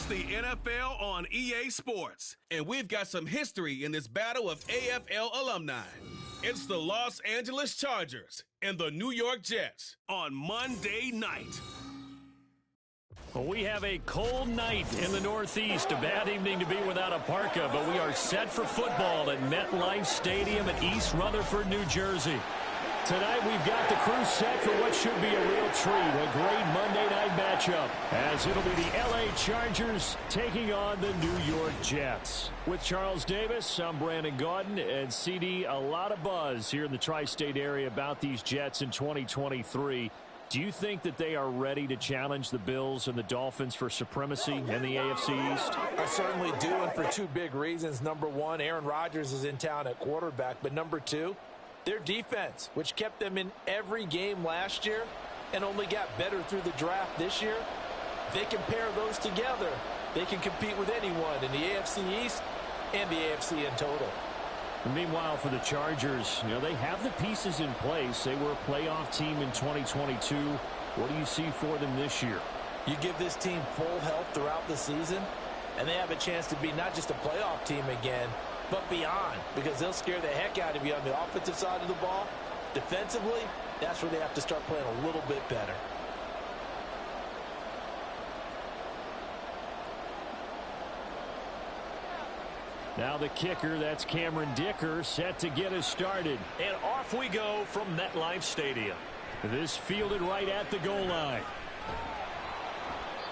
It's the NFL on EA Sports, and we've got some history in this battle of AFL alumni. It's the Los Angeles Chargers and the New York Jets on Monday night. Well, we have a cold night in the Northeast. A bad evening to be without a parka, but we are set for football at MetLife Stadium in East Rutherford, New Jersey. Tonight, we've got the crew set for what should be a real treat, a great Monday night matchup, as it'll be the L.A. Chargers taking on the New York Jets. With Charles Davis, I'm Brandon Gaudin, and CD, a lot of buzz here in the tri-state area about these Jets in 2023. Do you think that they are ready to challenge the Bills and the Dolphins for supremacy in the AFC East? I certainly do, and for two big reasons. Number one, Aaron Rodgers is in town at quarterback, but number two, their defense, which kept them in every game last year and only got better through the draft this year. They can pair those together. They can compete with anyone in the AFC East and the AFC in total. Meanwhile, for the Chargers, they have the pieces in place. They were a playoff team in 2022. What do you see for them this year? You give this team full health throughout the season, and they have a chance to be not just a playoff team again, but beyond, because they'll scare the heck out of you on the offensive side of the ball. Defensively, that's where they have to start playing a little bit better. Now the kicker, that's Cameron Dicker, set to get us started. And off we go from MetLife Stadium. This fielded right at the goal line.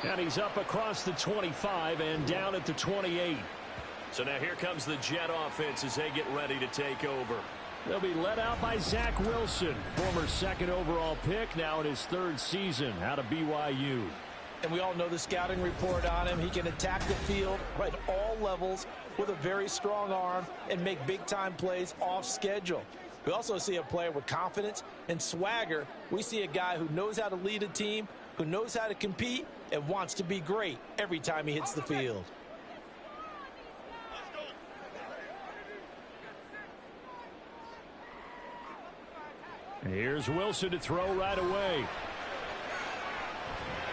And he's up across the 25 and down at the 28. So now here comes the Jet offense as they get ready to take over. They'll be led out by Zach Wilson, former second overall pick, now in his third season out of BYU. And we all know the scouting report on him. He can attack the field at all levels with a very strong arm and make big-time plays off schedule. We also see a player with confidence and swagger. We see a guy who knows how to lead a team, who knows how to compete, and wants to be great every time he hits the field. Here's Wilson to throw right away.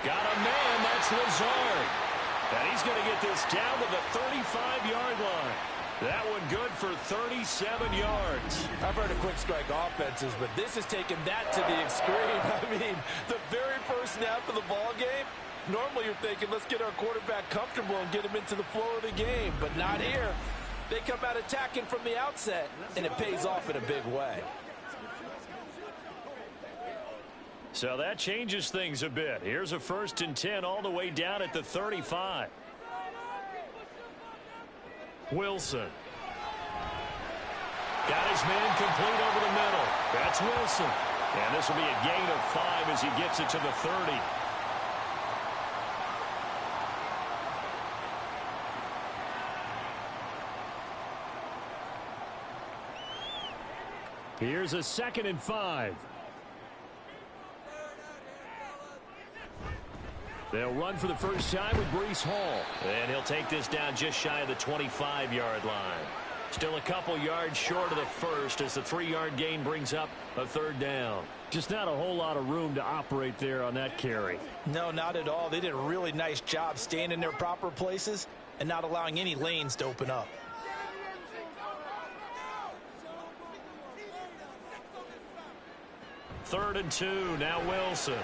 Got a man, that's Lazard. And he's going to get this down to the 35-yard line. That one good for 37 yards. I've heard of quick strike offenses, but this has taken that to the extreme. I mean, the very first snap of the ball game, normally you're thinking, let's get our quarterback comfortable and get him into the flow of the game, but not here. They come out attacking from the outset, and it pays off in a big way. So that changes things a bit. Here's a 1st and 10 all the way down at the 35. Wilson. Got his man complete over the middle. That's Wilson. And this will be a gain of 5 as he gets it to the 30. Here's a 2nd and 5. They'll run for the first time with Breece Hall. And he'll take this down just shy of the 25-yard line. Still a couple yards short of the first as the 3-yard gain brings up a 3rd down. Just not a whole lot of room to operate there on that carry. No, not at all. They did a really nice job staying in their proper places and not allowing any lanes to open up. Third and 2, now Wilson.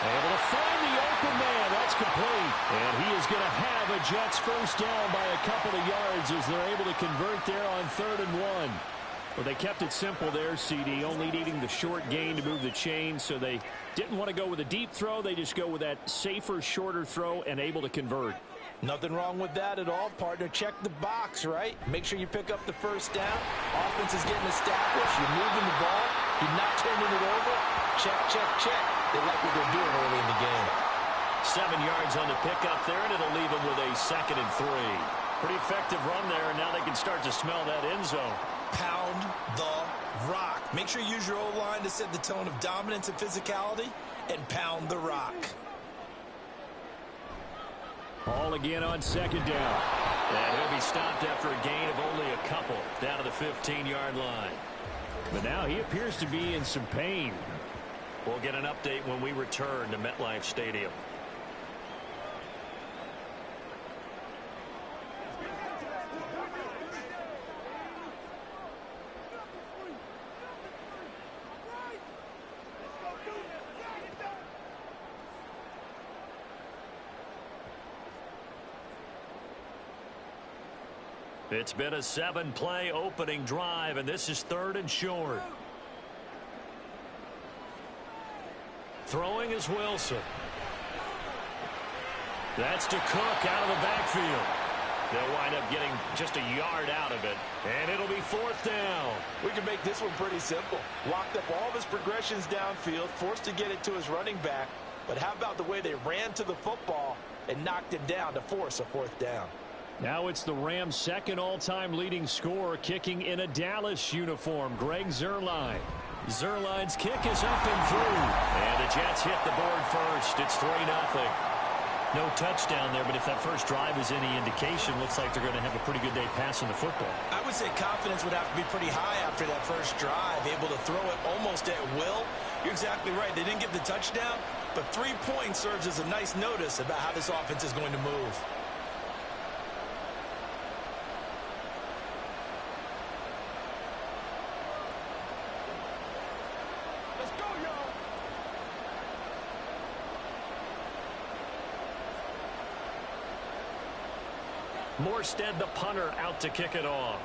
Able to find the open man. That's complete. And he is going to have a Jets first down by a couple of yards as they're able to convert there on 3rd and 1. Well, they kept it simple there, CD, only needing the short gain to move the chain, so they didn't want to go with a deep throw. They just go with that safer, shorter throw and able to convert. Nothing wrong with that at all, partner. Check the box, right? Make sure you pick up the first down. Offense is getting established. You're moving the ball. You're not turning it over. Check, check, check. They like what they're doing early in the game. 7 yards on the pickup there, and it'll leave them with a 2nd and 3. Pretty effective run there, and now they can start to smell that end zone. Pound the rock. Make sure you use your O-line to set the tone of dominance and physicality, and pound the rock. All again on 2nd down. And he'll be stopped after a gain of only a couple down to the 15-yard line. But now he appears to be in some pain. We'll get an update when we return to MetLife Stadium. It's been a 7-play opening drive, and this is 3rd and short. Throwing is Wilson. That's to Cook out of the backfield. They'll wind up getting just a yard out of it, and it'll be 4th down. We can make this one pretty simple. Locked up all of his progressions downfield, forced to get it to his running back. But how about the way they ran to the football and knocked him down to force a 4th down? Now it's the Rams' second all-time leading scorer kicking in a Dallas uniform, Greg Zuerlein. Zuerlein's kick is up and through. And the Jets hit the board first. It's 3-0. No touchdown there, but if that first drive is any indication, looks like they're going to have a pretty good day passing the football. I would say confidence would have to be pretty high after that first drive, able to throw it almost at will. You're exactly right. They didn't get the touchdown, but 3 points serves as a nice notice about how this offense is going to move. Morstead, the punter, out to kick it off.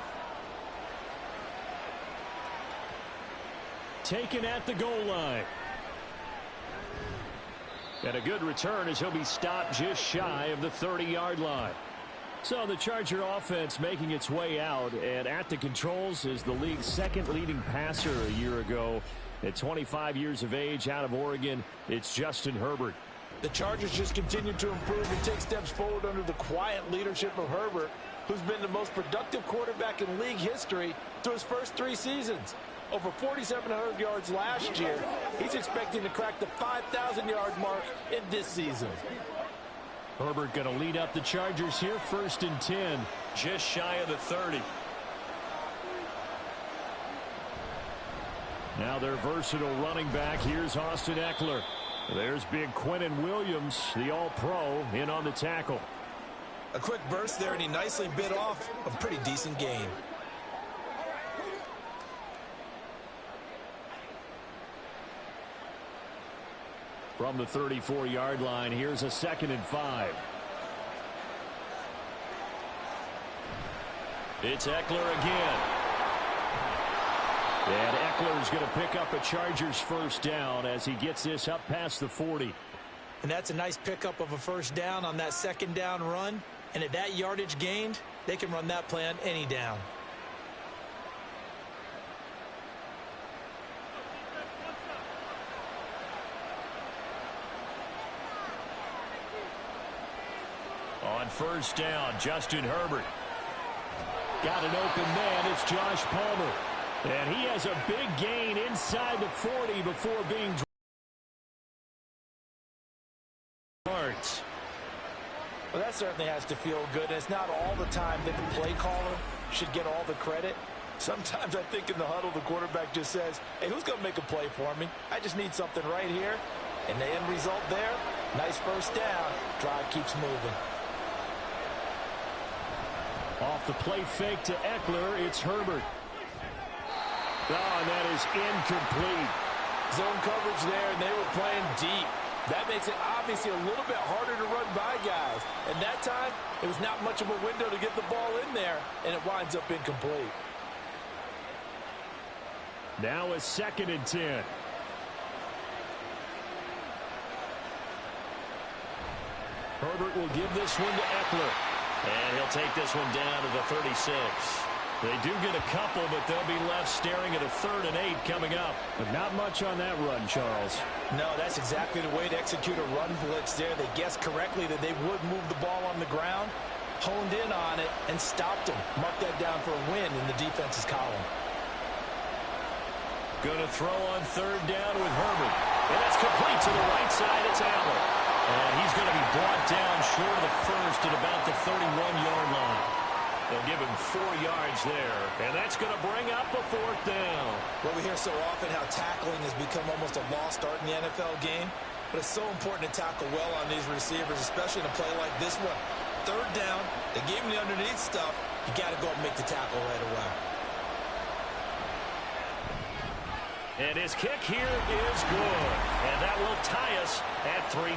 Taken at the goal line. And a good return as he'll be stopped just shy of the 30-yard line. So the Charger offense making its way out, and at the controls is the league's second leading passer a year ago. At 25 years of age, out of Oregon, it's Justin Herbert. The Chargers just continue to improve and take steps forward under the quiet leadership of Herbert, who's been the most productive quarterback in league history through his first 3 seasons. Over 4,700 yards last year. He's expecting to crack the 5,000-yard mark in this season. Herbert going to lead up the Chargers here, 1st and 10, just shy of the 30. Now their versatile running back. Here's Austin Eckler. There's big Quinnen Williams, the all-pro, in on the tackle. A quick burst there, and he nicely bit off a pretty decent gain. From the 34-yard line, here's a 2nd and 5. It's Eckler again. And Eckler's going to pick up a Chargers first down as he gets this up past the 40. And that's a nice pickup of a first down on that 2nd down run. And at that yardage gained, they can run that play on any down. On first down, Justin Herbert. Got an open man. It's Josh Palmer. And he has a big gain inside the 40 before being dropped. Well, that certainly has to feel good. And it's not all the time that the play caller should get all the credit. Sometimes I think in the huddle, the quarterback just says, hey, who's going to make a play for me? I just need something right here. And the end result there, nice first down. Drive keeps moving. Off the play fake to Eckler, it's Herbert. Oh, and that is incomplete. Zone coverage there, and they were playing deep. That makes it obviously a little bit harder to run by guys. And that time, it was not much of a window to get the ball in there, and it winds up incomplete. Now a 2nd and 10. Herbert will give this one to Eckler. And he'll take this one down to the 36. They do get a couple, but they'll be left staring at a 3rd and 8 coming up. But not much on that run, Charles. No, that's exactly the way to execute a run blitz there. They guessed correctly that they would move the ball on the ground, honed in on it, and stopped them. Mark that down for a win in the defense's column. Going to throw on 3rd down with Herbert. And that's complete to the right side. It's Allen. And he's going to be brought down short of the first at about the 31-yard line. They'll give him 4 yards there. And that's going to bring up a 4th down. Well, we hear so often how tackling has become almost a lost art in the NFL game. But it's so important to tackle well on these receivers, especially in a play like this one. 3rd down, they gave him the underneath stuff. You got to go and make the tackle right away. And his kick here is good. And that will tie us at 3-3.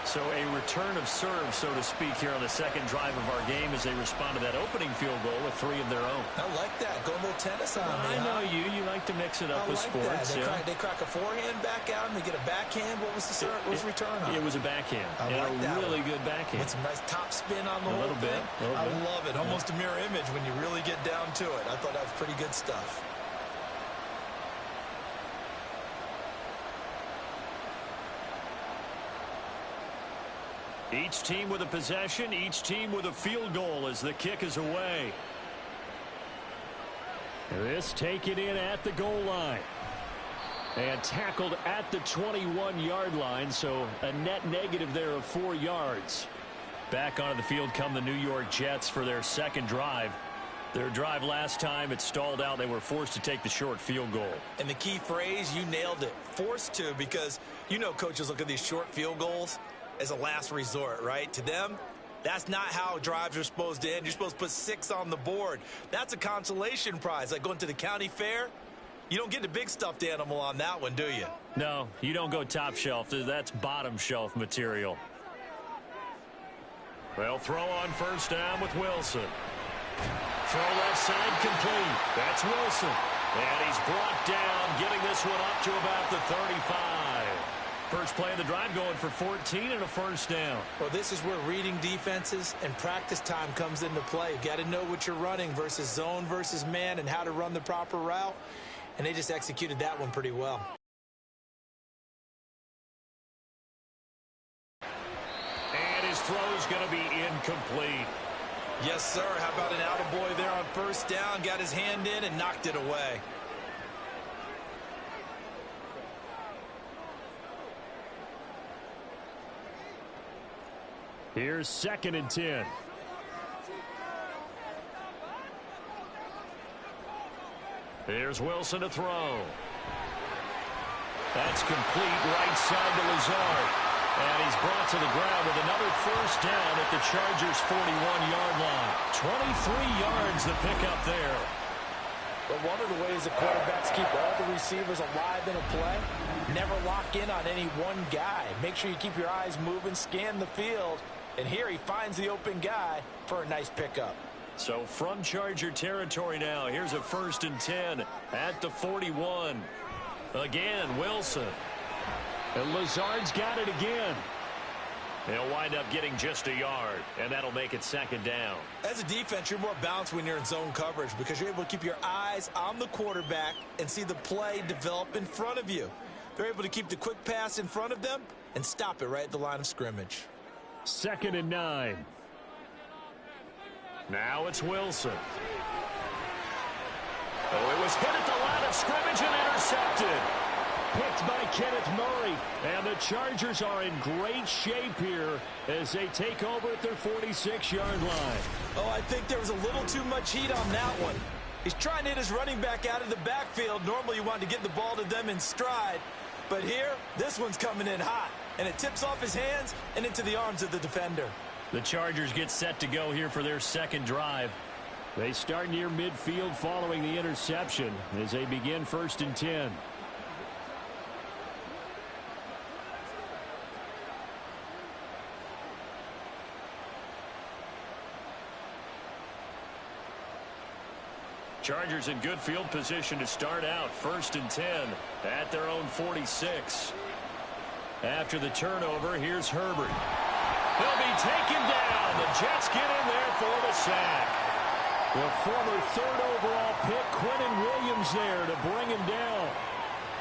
So a return of serve, so to speak, here on the second drive of our game as they respond to that opening field goal with 3 of their own. I like that. Go a little tennis on me. I know you. You like to mix it up with sports. They crack a forehand back out and they get a backhand. What was the return on? It was a backhand. I like that really good backhand. With some nice top spin on the whole thing. I love it. Almost a mirror image when you really get down to it. I thought that was pretty good stuff. Each team with a possession, each team with a field goal as the kick is away. This taken in at the goal line. And tackled at the 21-yard line, so a net negative there of 4 yards. Back onto the field come the New York Jets for their second drive. Their drive last time, it stalled out. They were forced to take the short field goal. And the key phrase, you nailed it. Forced to, because you know coaches look at these short field goals as a last resort, right? To them, that's not how drives are supposed to end. You're supposed to put 6 on the board. That's a consolation prize. Like going to the county fair, you don't get the big stuffed animal on that one, do you? No, you don't go top shelf. That's bottom shelf material. They'll throw on first down with Wilson. Throw left side complete. That's Wilson. And he's brought down, getting this one up to about the 35. First play of the drive going for 14 and a first down. Well, this is where reading defenses and practice time comes into play. You got to know what you're running versus zone versus man and how to run the proper route. And they just executed that one pretty well. And his throw's going to be incomplete. Yes, sir. How about an attaboy there on first down? Got his hand in and knocked it away. Here's 2nd and 10. Here's Wilson to throw. That's complete right side to Lazard. And he's brought to the ground with another first down at the Chargers' 41-yard line. 23 yards the pickup there. But one of the ways the quarterbacks keep all the receivers alive in a play, never lock in on any one guy. Make sure you keep your eyes moving, scan the field. And here he finds the open guy for a nice pickup. So from Charger territory now, here's a 1st and 10 at the 41. Again, Wilson. And Lazard's got it again. They'll wind up getting just a yard, and that'll make it 2nd down. As a defense, you're more balanced when you're in zone coverage because you're able to keep your eyes on the quarterback and see the play develop in front of you. They're able to keep the quick pass in front of them and stop it right at the line of scrimmage. 2nd and 9. Now it's Wilson. Oh, it was hit at the line of scrimmage and intercepted. Picked by Kenneth Murray. And the Chargers are in great shape here as they take over at their 46-yard line. Oh, I think there was a little too much heat on that one. He's trying to hit his running back out of the backfield. Normally you want to get the ball to them in stride. But here, this one's coming in hot. And it tips off his hands and into the arms of the defender. The Chargers get set to go here for their second drive. They start near midfield following the interception as they begin 1st and 10. Chargers in good field position to start out. 1st and 10 at their own 46. After the turnover, here's Herbert. He'll be taken down. The Jets get in there for the sack. The former 3rd overall pick, Quentin Williams, there to bring him down.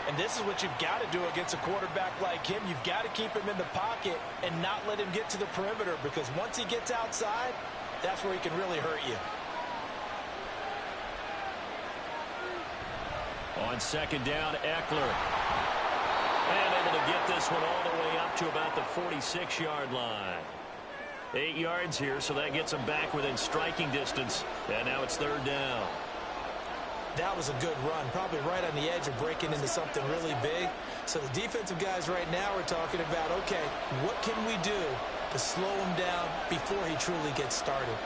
And this is what you've got to do against a quarterback like him. You've got to keep him in the pocket and not let him get to the perimeter because once he gets outside, that's where he can really hurt you. On 2nd down, Eckler. And able to get this one all the way up to about the 46-yard line. 8 yards here, so that gets them back within striking distance. And now it's 3rd down. That was a good run, probably right on the edge of breaking into something really big. So the defensive guys right now are talking about, okay, what can we do to slow him down before he truly gets started?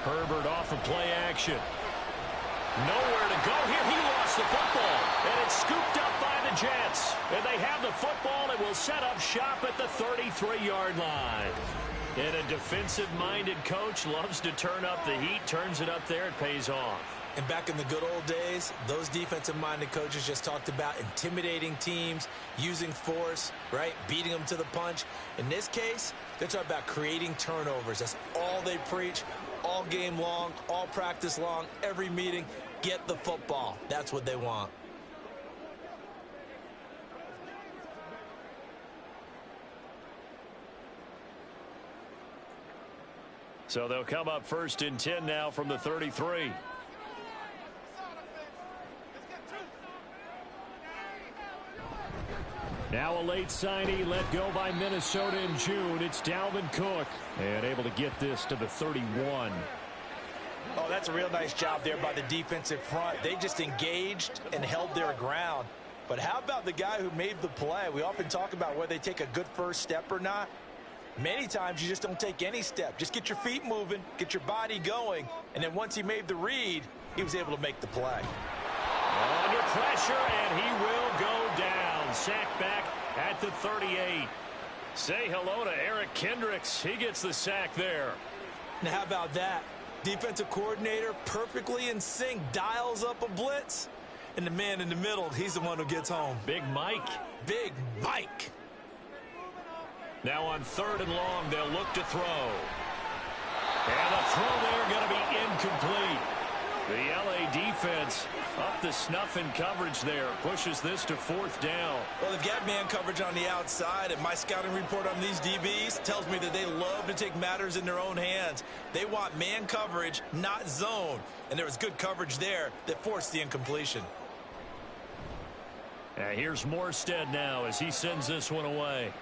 Herbert off of play action. Nowhere to go here. He lost the football. And it's scooped up by the Jets. And they have the football and will set up shop at the 33-yard line. And a defensive-minded coach loves to turn up the heat, turns it up there, it pays off. And back in the good old days, those defensive-minded coaches just talked about intimidating teams, using force, right, beating them to the punch. In this case, they're talking about creating turnovers. That's all they preach, all game long, all practice long, every meeting. Get the football. That's what they want. So they'll come up 1st and 10 now from the 33. Now a late signee let go by Minnesota in June. It's Dalvin Cook. And able to get this to the 31. Oh, that's a real nice job there by the defensive front. They just engaged and held their ground. But how about the guy who made the play? We often talk about whether they take a good first step or not. Many times you just don't take any step. Just get your feet moving, get your body going, and then once he made the read, he was able to make the play. Under pressure, and he will go down. Sacked back at the 38. Say hello to Eric Kendricks. He gets the sack there. Now how about that? Defensive coordinator perfectly in sync, dials up a blitz, and the man in the middle, he's the one who gets home. Big Mike. Big Mike. Now on 3rd and long, they'll look to throw. And the throw there going to be incomplete. The LA defense up the snuff in coverage there. Pushes this to 4th down. Well, they've got man coverage on the outside, and my scouting report on these DBs tells me that they love to take matters in their own hands. They want man coverage, not zone. And there was good coverage there that forced the incompletion. Here's Morstead now as he sends this one away.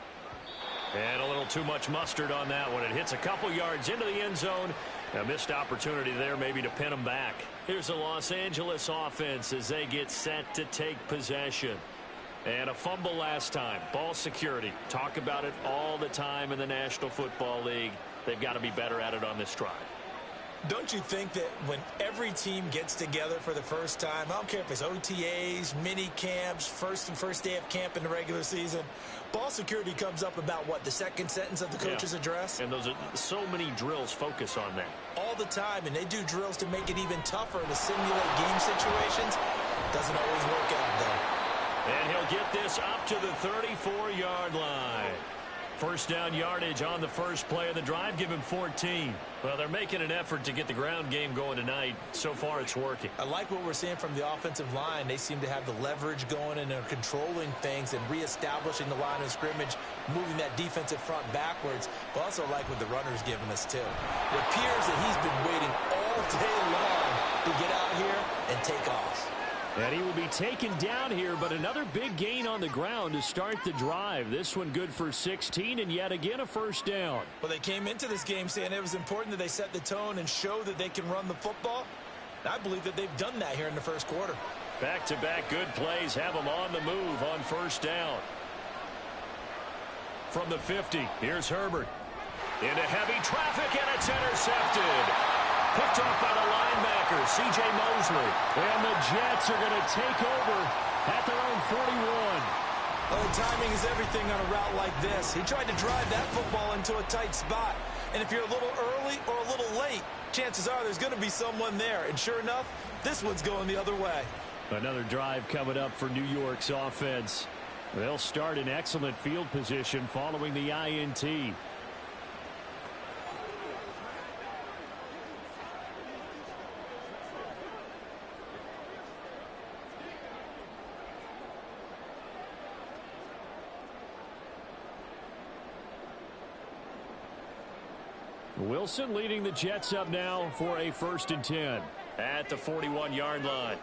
And a little too much mustard on that one. It hits a couple yards into the end zone. A missed opportunity there maybe to pin them back. Here's the Los Angeles offense as they get set to take possession. And a fumble last time. Ball security. Talk about it all the time in the National Football League. They've got to be better at it on this drive. Don't you think that when every team gets together for the first time, I don't care if it's OTAs, mini camps, first day of camp in the regular season, ball security comes up about what, the second sentence of the coach's address? And those are so many drills focus on that. All the time, and they do drills to make it even tougher to simulate game situations. Doesn't always work out, though. And he'll get this up to the 34-yard line. First down yardage on the first play of the drive. Give him 14. Well, they're making an effort to get the ground game going tonight. So far, it's working. I like what we're seeing from the offensive line. They seem to have the leverage going, and they're controlling things and reestablishing the line of scrimmage, moving that defensive front backwards. But also like what the runner's giving us, too. It appears that he's been waiting all day long to get out here and take off. And he will be taken down here, but another big gain on the ground to start the drive. This one good for 16, and yet again a first down. Well, they came into this game saying it was important that they set the tone and show that they can run the football. I believe that they've done that here in the first quarter. Back-to-back good plays have them on the move on first down. From the 50, here's Herbert. Into heavy traffic, and it's intercepted. Picked off by the linebacker, C.J. Mosley. And the Jets are going to take over at their own 41. Oh, timing is everything on a route like this. He tried to drive that football into a tight spot. And if you're a little early or a little late, chances are there's going to be someone there. And sure enough, this one's going the other way. Another drive coming up for New York's offense. They'll start in excellent field position following the INT. Wilson leading the Jets up now for a 1st and 10 at the 41-yard line.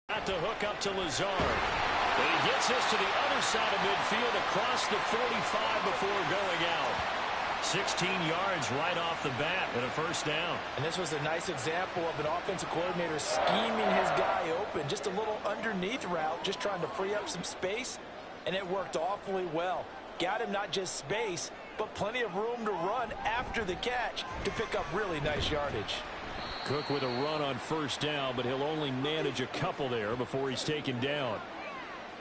At the hook up to Lazard. And he gets this to the other side of midfield across the 45 before going out. 16 yards right off the bat and a first down. And this was a nice example of an offensive coordinator scheming his guy open. Just a little underneath route, just trying to free up some space, and it worked awfully well. Got him not just space, but plenty of room to run after the catch to pick up really nice yardage. Cook with a run on first down, but he'll only manage a couple there before he's taken down.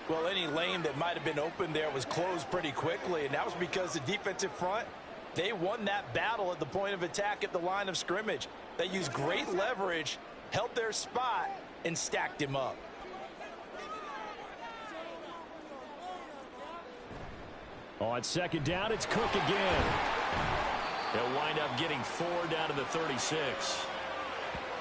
Well, any lane that might have been open there was closed pretty quickly, and that was because the defensive front, they won that battle at the point of attack at the line of scrimmage. They used great leverage, held their spot, and stacked him up. On second down, it's Cook again. They'll wind up getting 4 down to the 36.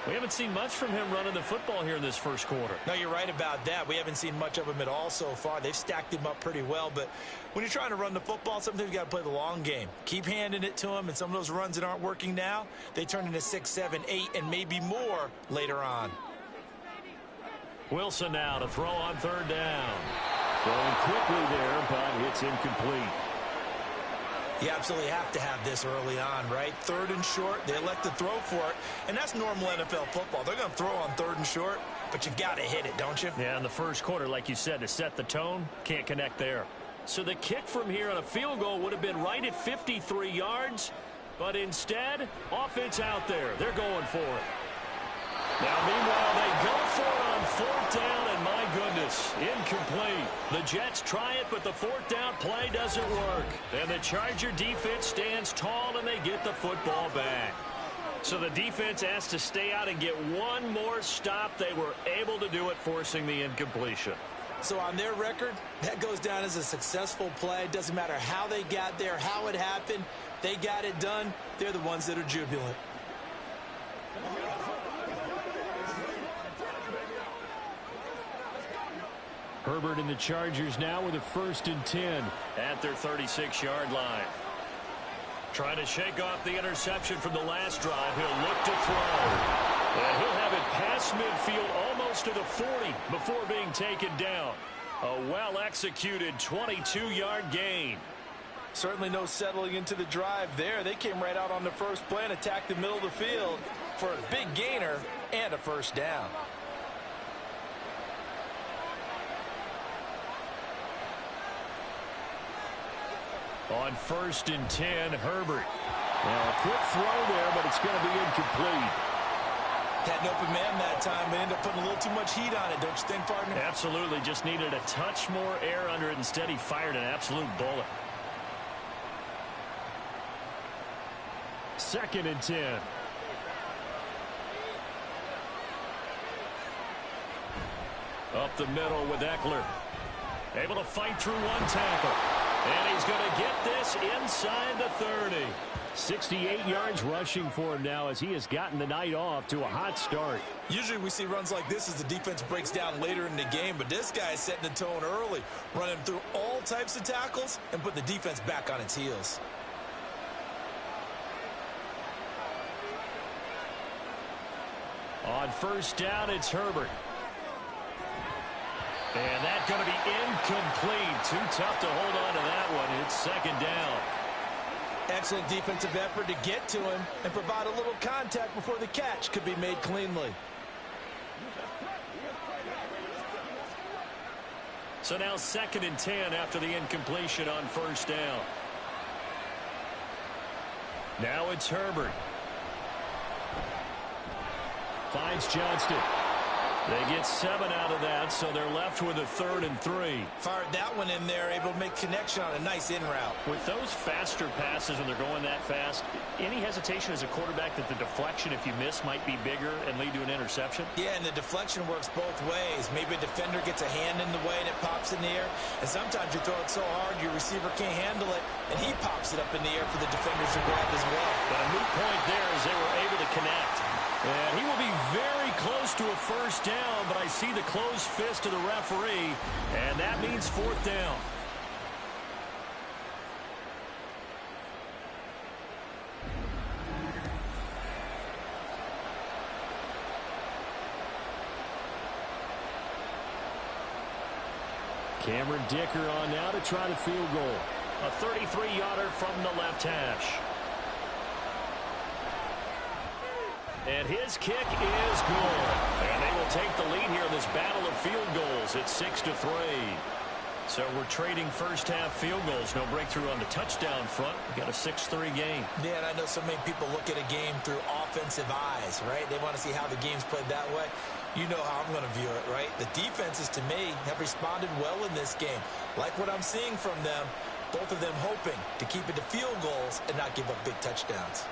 We haven't seen much from him running the football here in this first quarter. No, you're right about that. We haven't seen much of him at all so far. They've stacked him up pretty well, but when you're trying to run the football, sometimes you got to play the long game. Keep handing it to him, and some of those runs that aren't working now, they turn into 6, 7, 8, and maybe more later on. Wilson now to throw on third down. Throwing quickly there, but it's incomplete. You absolutely have to have this early on, right? Third and short, they elect to throw for it, and that's normal NFL football. They're going to throw on third and short, but you've got to hit it, don't you? Yeah, in the first quarter, like you said, to set the tone, can't connect there. So the kick from here on a field goal would have been right at 53 yards, but instead, offense out there. They're going for it. Now, meanwhile, they go for it on fourth down, and my goodness, incomplete. The Jets try it, but the fourth down play doesn't work. And the Charger defense stands tall, and they get the football back. So the defense has to stay out and get one more stop. They were able to do it, forcing the incompletion. So on their record, that goes down as a successful play. It doesn't matter how they got there, how it happened. They got it done. They're the ones that are jubilant. Herbert and the Chargers now with a 1st and 10 at their 36-yard line. Trying to shake off the interception from the last drive. He'll look to throw. And he'll have it past midfield almost to the 40 before being taken down. A well-executed 22-yard gain. Certainly no settling into the drive there. They came right out on the first play and attacked the middle of the field for a big gainer and a first down. On 1st and 10, Herbert. Now a quick throw there, but it's going to be incomplete. Had an open man that time, but ended up putting a little too much heat on it, don't you think, partner? Absolutely. Just needed a touch more air under it. Instead, he fired an absolute bullet. 2nd and 10. Up the middle with Eckler. Able to fight through one tackle. And he's going to get this inside the 30. 68 yards rushing for him now as he has gotten the night off to a hot start. Usually we see runs like this as the defense breaks down later in the game, but this guy is setting the tone early, running through all types of tackles and put the defense back on its heels. On 1st down, it's Herbert. And that's going to be incomplete. Too tough to hold on to that one. It's 2nd down. Excellent defensive effort to get to him and provide a little contact before the catch could be made cleanly. So now 2nd and 10 after the incompletion on 1st down. Now it's Herbert. Finds Johnston. They get 7 out of that, so they're left with a 3rd and 3. Fired that one in there, able to make connection on a nice in route. With those faster passes when they're going that fast, any hesitation as a quarterback that the deflection, if you miss, might be bigger and lead to an interception? Yeah, and the deflection works both ways. Maybe a defender gets a hand in the way and it pops in the air. And sometimes you throw it so hard your receiver can't handle it, and he pops it up in the air for the defenders to grab as well. But a moot point there as they were able to connect. And he will be very close to a 1st down, but I see the closed fist of the referee, and that means 4th down. Cameron Dicker on now to try the field goal. A 33-yarder from the left hash. And his kick is good. And they will take the lead here in this battle of field goals. It's 6-3. So we're trading first-half field goals. No breakthrough on the touchdown front. We got a 6-3 game. Yeah, and I know so many people look at a game through offensive eyes, right? They want to see how the game's played that way. You know how I'm going to view it, right? The defenses, to me, have responded well in this game. Like what I'm seeing from them, both of them hoping to keep it to field goals and not give up big touchdowns.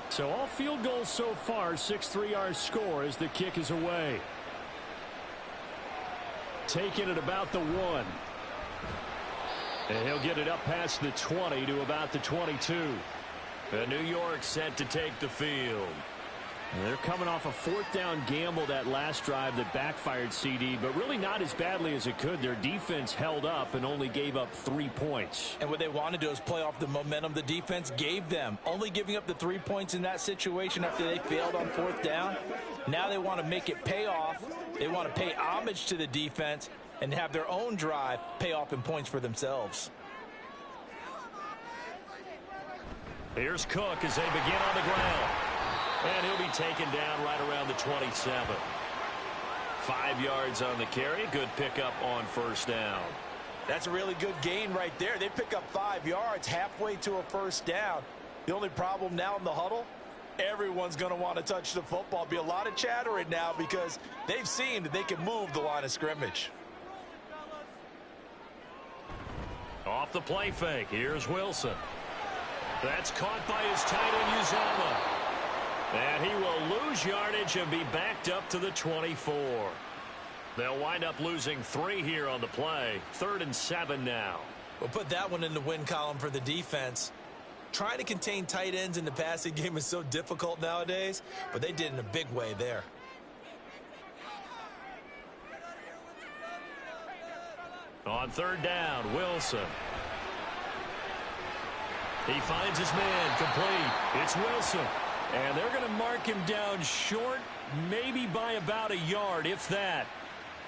So all field goals so far, 6-3 our score as the kick is away. Taking it about the 1. And he'll get it up past the 20 to about the 22. And New York set to take the field. And they're coming off a 4th down gamble that last drive that backfired, CD, but really not as badly as it could. Their defense held up and only gave up 3 points. And what they want to do is play off the momentum the defense gave them. Only giving up the 3 points in that situation after they failed on 4th down. Now they want to make it pay off. They want to pay homage to the defense and have their own drive pay off in points for themselves. Here's Cook as they begin on the ground. And he'll be taken down right around the 27. 5 yards on the carry. Good pickup on first down. That's a really good gain right there. They pick up 5 yards halfway to a first down. The only problem now in the huddle, everyone's going to want to touch the football. Be a lot of chattering now because they've seen that they can move the line of scrimmage. Off the play fake. Here's Wilson. That's caught by his tight end, Uzomah. And he will lose yardage and be backed up to the 24. They'll wind up losing 3 here on the play. 3rd and 7 now. We'll put that one in the win column for the defense. Trying to contain tight ends in the passing game is so difficult nowadays, but they did in a big way there. On 3rd down, Wilson. He finds his man complete. It's Wilson. And they're going to mark him down short, maybe by about a yard, if that.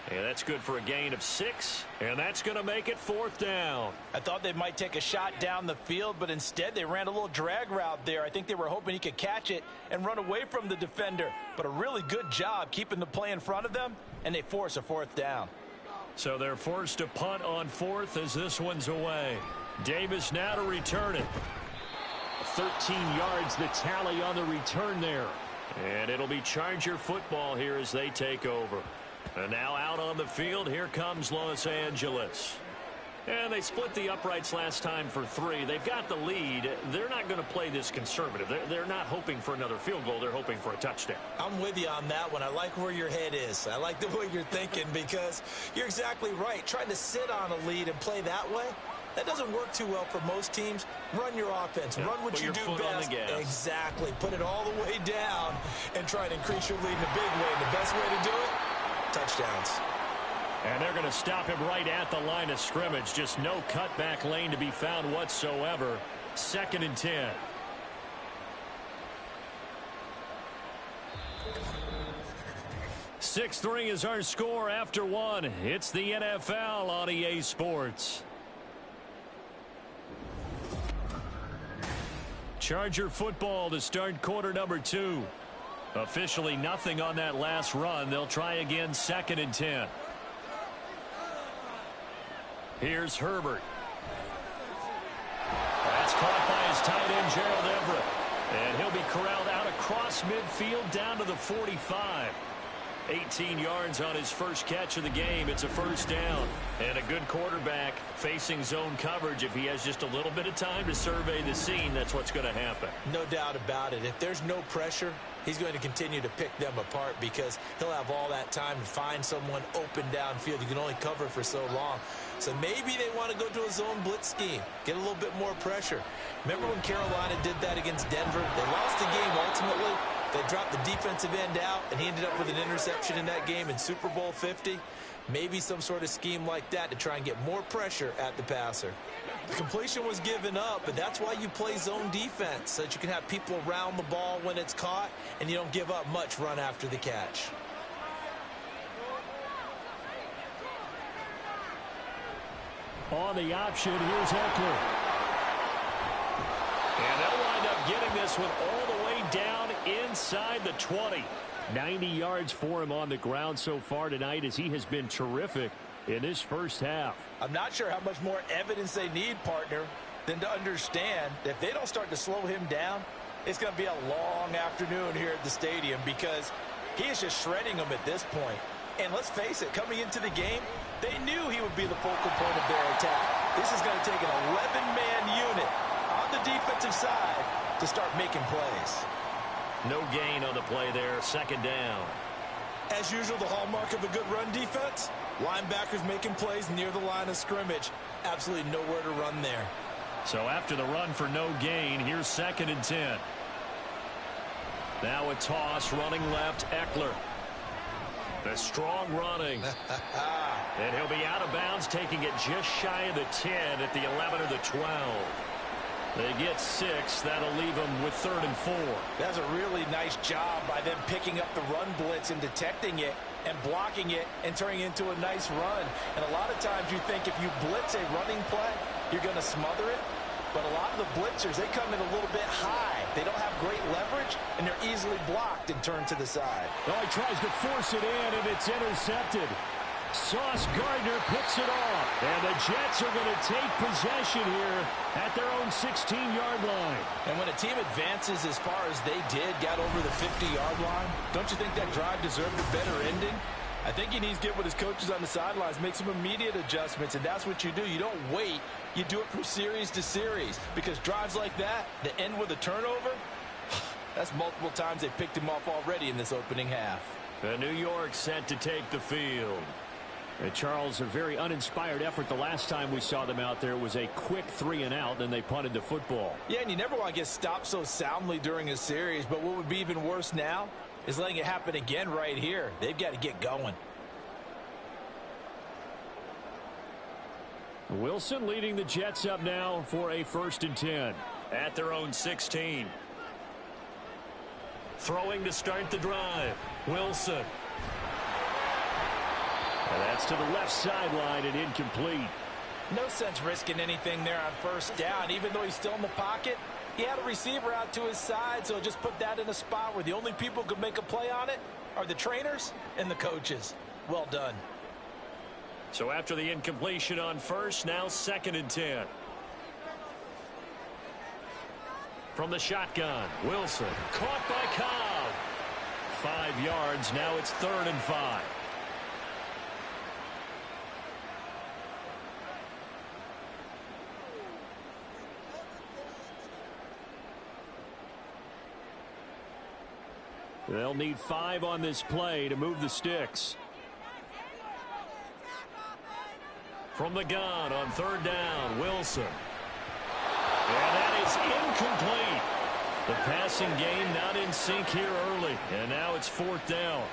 And that's good for a gain of 6, and that's going to make it 4th down. I thought they might take a shot down the field, but instead they ran a little drag route there. I think they were hoping he could catch it and run away from the defender. But a really good job keeping the play in front of them, and they force a 4th down. So they're forced to punt on 4th as this one's away. Davis now to return it. 13 yards the tally on the return there. And it'll be Charger football here as they take over. And now out on the field, here comes Los Angeles. And they split the uprights last time for 3. They've got the lead. They're not going to play this conservative. They're not hoping for another field goal. They're hoping for a touchdown. I'm with you on that one. I like where your head is. I like the way you're thinking because you're exactly right. Trying to sit on a lead and play that way, that doesn't work too well for most teams. Run your offense. Run what you do best. Exactly. Put it all the way down and try to increase your lead in a big way. And the best way to do it, touchdowns. And they're going to stop him right at the line of scrimmage. Just no cutback lane to be found whatsoever. 2nd and 10. (6-3) is our score after 1. It's the NFL on EA Sports. Charger football to start quarter number 2. Officially nothing on that last run. They'll try again 2nd and 10. Here's Herbert. That's caught by his tight end, Gerald Everett. And he'll be corralled out across midfield down to the 45. 18 yards on his first catch of the game. It's a first down. And a good quarterback facing zone coverage. If he has just a little bit of time to survey the scene, that's what's going to happen. No doubt about it. If there's no pressure, he's going to continue to pick them apart because he'll have all that time to find someone open downfield. You can only cover for so long. So maybe they want to go to a zone blitz scheme, get a little bit more pressure. Remember when Carolina did that against Denver? They lost the game ultimately. They dropped the defensive end out, and he ended up with an interception in that game in Super Bowl 50. Maybe some sort of scheme like that to try and get more pressure at the passer. The completion was given up, but that's why you play zone defense, so that you can have people around the ball when it's caught, and you don't give up much run after the catch. On the option, here's Eckler. And they'll wind up getting this this one all the way down inside the 20. 90 yards for him on the ground so far tonight as he has been terrific in this first half. I'm not sure how much more evidence they need, partner, than to understand that if they don't start to slow him down, it's going to be a long afternoon here at the stadium because he is just shredding them at this point. And let's face it, coming into the game, they knew he would be the focal point of their attack. This is going to take an 11-man unit on the defensive side to start making plays. No gain on the play there, second down. As usual, the hallmark of a good run defense, linebackers making plays near the line of scrimmage. Absolutely nowhere to run there. So after the run for no gain, here's 2nd and 10. Now a toss, running left, Eckler. The strong running. And he'll be out of bounds, taking it just shy of the 10 at the 11 or the 12. They get 6. That'll leave them with 3rd and 4. That's a really nice job by them picking up the run blitz and detecting it and blocking it and turning it into a nice run. And a lot of times you think if you blitz a running play, you're going to smother it. But a lot of the blitzers, they come in a little bit high. They don't have great leverage, and they're easily blocked and turned to the side. Well, he tries to force it in, and it's intercepted. Sauce Gardner picks it off. And the Jets are going to take possession here at their own 16-yard line. And when a team advances as far as they did, got over the 50-yard line, don't you think that drive deserved a better ending? I think he needs to get with his coaches on the sidelines, make some immediate adjustments, and that's what you do. You don't wait. You do it from series to series because drives like that end with a turnover, that's multiple times they picked him off already in this opening half. The New York set to take the field. And Charles, a very uninspired effort the last time we saw them out there. It was a quick 3 and out, then they punted the football. Yeah, and you never want to get stopped so soundly during a series, but what would be even worse now is letting it happen again right here. They've got to get going. Wilson leading the Jets up now for a 1st and 10 at their own 16. Throwing to start the drive. Wilson. And that's to the left sideline and incomplete. No sense risking anything there on 1st down. Even though he's still in the pocket, he had a receiver out to his side, so just put that in a spot where the only people who could make a play on it are the trainers and the coaches. Well done. So after the incompletion on 1st, now 2nd and 10. From the shotgun, Wilson caught by Cobb. 5 yards, now it's 3rd and 5. They'll need 5 on this play to move the sticks. From the gun on 3rd down, Wilson. And that is incomplete. The passing game not in sync here early. And now it's 4th down.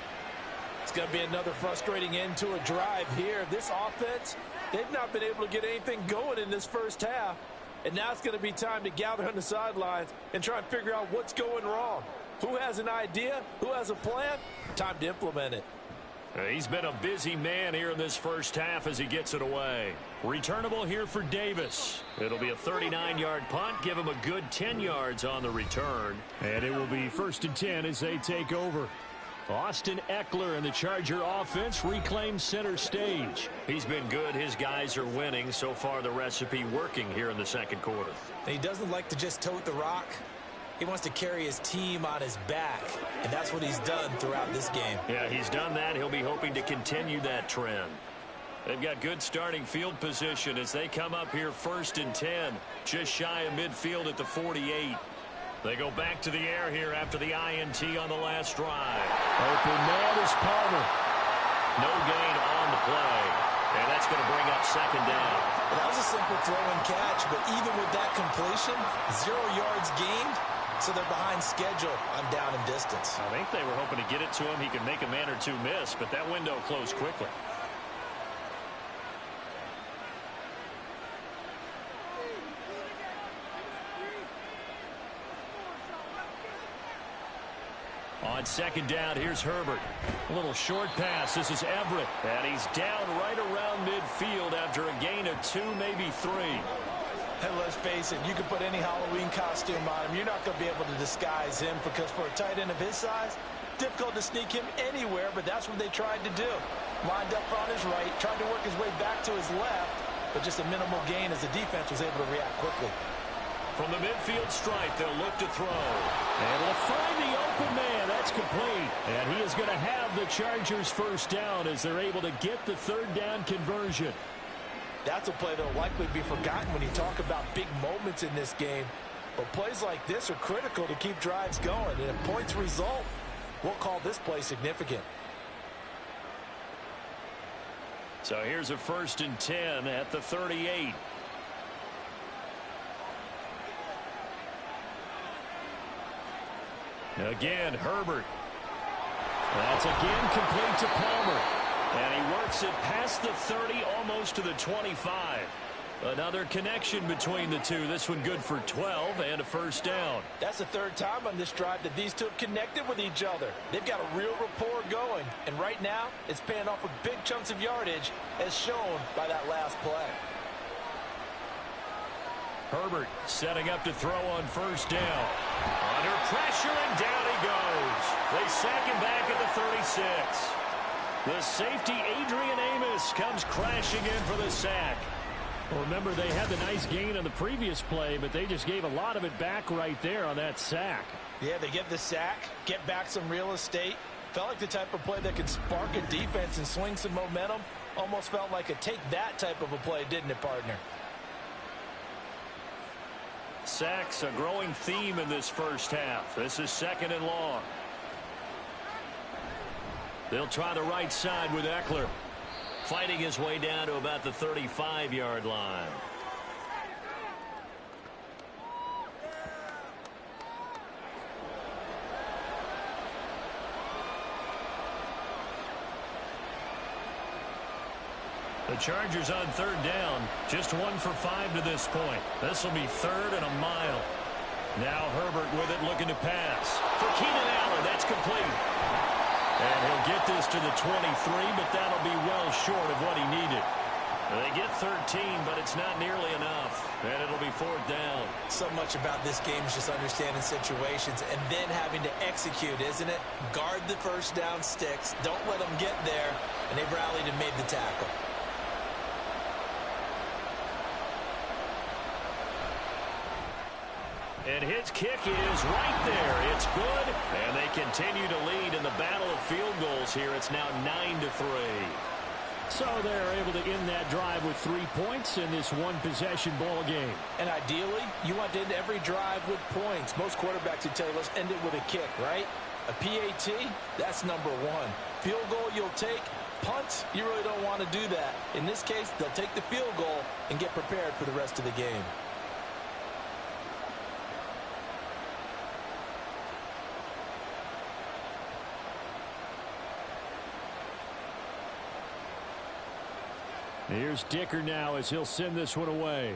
It's going to be another frustrating end to a drive here. This offense, they've not been able to get anything going in this first half. And now it's going to be time to gather on the sidelines and try and figure out what's going wrong. Who has an idea? Who has a plan? Time to implement it. He's been a busy man here in this first half as he gets it away. Returnable here for Davis. It'll be a 39-yard punt. Give him a good 10 yards on the return. And it will be 1st and 10 as they take over. Austin Eckler and the Charger offense reclaim center stage. He's been good. His guys are winning. So far, the recipe working here in the 2nd quarter. He doesn't like to just tote the rock. He wants to carry his team on his back, and that's what he's done throughout this game. Yeah, he's done that. He'll be hoping to continue that trend. They've got good starting field position as they come up here 1st and 10, just shy of midfield at the 48. They go back to the air here after the INT on the last drive. Open man is Palmer. No gain on the play, and that's going to bring up 2nd down. Well, that was a simple throw and catch, but even with that completion, 0 yards gained. So they're behind schedule on down and distance. I think they were hoping to get it to him. He could make a man or two miss, but that window closed quickly. On 2nd down, here's Herbert. A little short pass. This is Everett. And he's down right around midfield after a gain of 2, maybe 3. And let's face it, you can put any Halloween costume on him. You're not going to be able to disguise him because for a tight end of his size, difficult to sneak him anywhere, but that's what they tried to do. Lined up on his right, tried to work his way back to his left, but just a minimal gain as the defense was able to react quickly. From the midfield stripe, they'll look to throw. And they'll find the open man. That's complete. And he is going to have the Chargers first down as they're able to get the third down conversion. That's a play that will likely be forgotten when you talk about big moments in this game. But plays like this are critical to keep drives going. And if points result, we'll call this play significant. So here's a 1st and 10 at the 38. Again, Herbert. That's again complete to Palmer. And he works it past the 30, almost to the 25. Another connection between the two. This one good for 12 and a first down. That's the third time on this drive that these two have connected with each other. They've got a real rapport going. And right now, it's paying off with big chunks of yardage, as shown by that last play. Herbert setting up to throw on first down. Under pressure, and down he goes. They sack him back at the 36. The safety, Adrian Amos, comes crashing in for the sack. Well, remember, they had the nice gain on the previous play, but they just gave a lot of it back right there on that sack. Yeah, they get the sack, get back some real estate. Felt like the type of play that could spark a defense and swing some momentum. Almost felt like a take that type of a play, didn't it, partner? Sacks, a growing theme in this first half. This is 2nd and long. They'll try the right side with Eckler. Fighting his way down to about the 35-yard line. The Chargers on 3rd down, just 1 for 5 to this point. This will be 3rd and a mile. Now Herbert with it, looking to pass. For Keenan Allen, that's complete. And he'll get this to the 23, but that'll be well short of what he needed. They get 13, but it's not nearly enough. And it'll be 4th down. So much about this game is just understanding situations and then having to execute, isn't it? Guard the first down sticks. Don't let them get there. And they rallied and made the tackle. And his kick is right there. It's good. And they continue to lead in the battle of field goals here. It's now 9-3. So they're able to end that drive with 3 points in this one-possession ball game. And ideally, you want to end every drive with points. Most quarterbacks would tell you, let's end it with a kick, right? A PAT, that's number 1. Field goal you'll take. Punts, you really don't want to do that. In this case, they'll take the field goal and get prepared for the rest of the game. Here's Dicker now as he'll send this one away.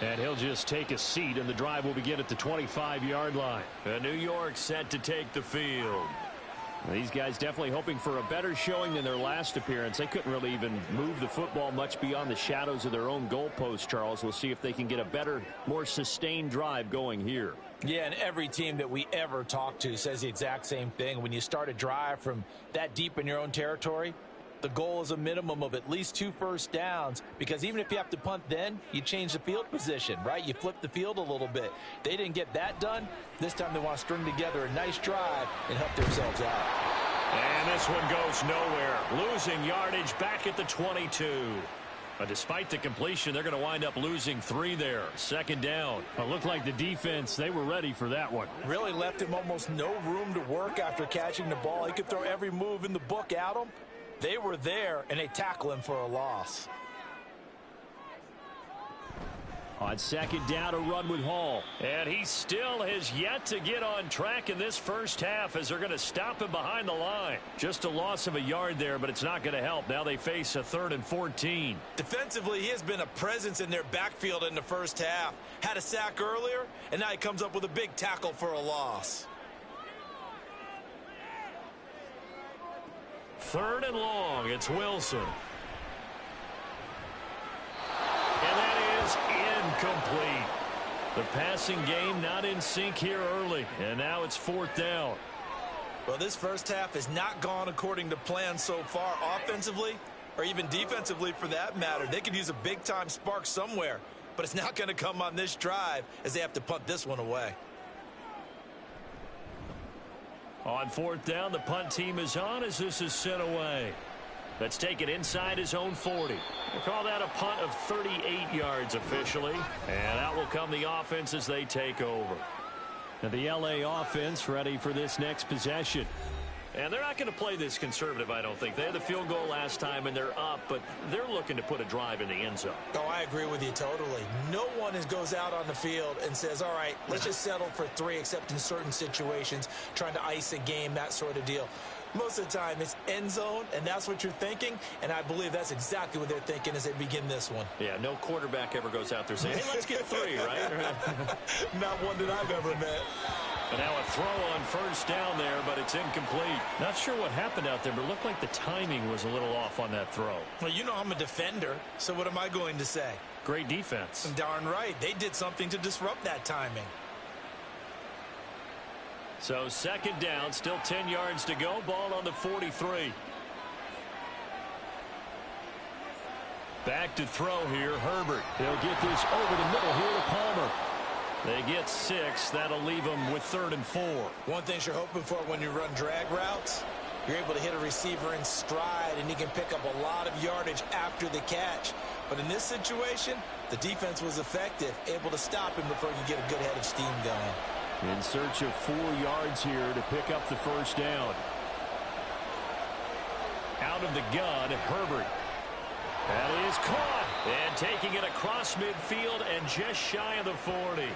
And he'll just take a seat, and the drive will begin at the 25-yard line. New York set to take the field. These guys definitely hoping for a better showing than their last appearance. They couldn't really even move the football much beyond the shadows of their own goalpost, Charles. We'll see if they can get a better, more sustained drive going here. Yeah, and every team that we ever talk to says the exact same thing. When you start a drive from that deep in your own territory, the goal is a minimum of at least 2 first downs, because even if you have to punt then, you change the field position, right? You flip the field a little bit. They didn't get that done. This time they want to string together a nice drive and help themselves out. And this one goes nowhere. Losing yardage back at the 22. But despite the completion, they're going to wind up losing 3 there. 2nd down. It looked like the defense, they were ready for that one. Really left him almost no room to work after catching the ball. He could throw every move in the book at him. They were there, and they tackle him for a loss. On 2nd down, a run with Hall. And he still has yet to get on track in this first half as they're going to stop him behind the line. Just a loss of a yard there, but it's not going to help. Now they face a 3rd and 14. Defensively, he has been a presence in their backfield in the first half. Had a sack earlier, and now he comes up with a big tackle for a loss. 3rd and long. It's Wilson. incomplete. The passing game not in sync here early, and now it's 4th down. Well, this first half has not gone according to plan so far offensively or even defensively for that matter. They could use a big-time spark somewhere, but it's not going to come on this drive as they have to punt this one away. On 4th down, the punt team is on as this is sent away. Let's take it inside his own 40. We'll call that a punt of 38 yards officially. And out will come the offense as they take over. And the LA offense ready for this next possession. And they're not going to play this conservative, I don't think. They had the field goal last time, and they're up, but they're looking to put a drive in the end zone. Oh, I agree with you totally. No one goes out on the field and says, all right, let's just settle for 3, except in certain situations, trying to ice a game, that sort of deal. Most of the time, it's end zone, and that's what you're thinking, and I believe that's exactly what they're thinking as they begin this one. Yeah, no quarterback ever goes out there saying, hey, let's get 3, right? Not one that I've ever met. And now a throw on 1st down there, but it's incomplete. Not sure what happened out there, but it looked like the timing was a little off on that throw. Well, you know I'm a defender, so what am I going to say? Great defense. Darn right. They did something to disrupt that timing. So 2nd down, still 10 yards to go. Ball on the 43. Back to throw here, Herbert. He'll get this over the middle here to Palmer. They get 6. That'll leave them with 3rd and 4. One thing you're hoping for when you run drag routes, you're able to hit a receiver in stride, and he can pick up a lot of yardage after the catch. But in this situation, the defense was effective, able to stop him before you get a good head of steam going. In search of 4 yards here to pick up the 1st down. Out of the gun, Herbert. That is caught. And taking it across midfield and just shy of the 40.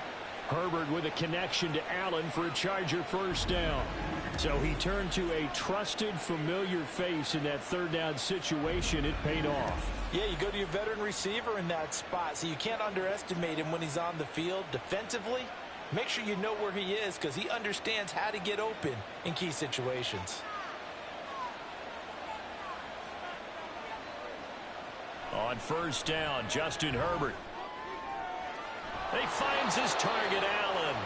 Herbert with a connection to Allen for a Charger 1st down. So he turned to a trusted, familiar face in that 3rd down situation. It paid off. Yeah, you go to your veteran receiver in that spot, so you can't underestimate him when he's on the field defensively. Make sure you know where he is because he understands how to get open in key situations. On 1st down, Justin Herbert. He finds his target, Allen.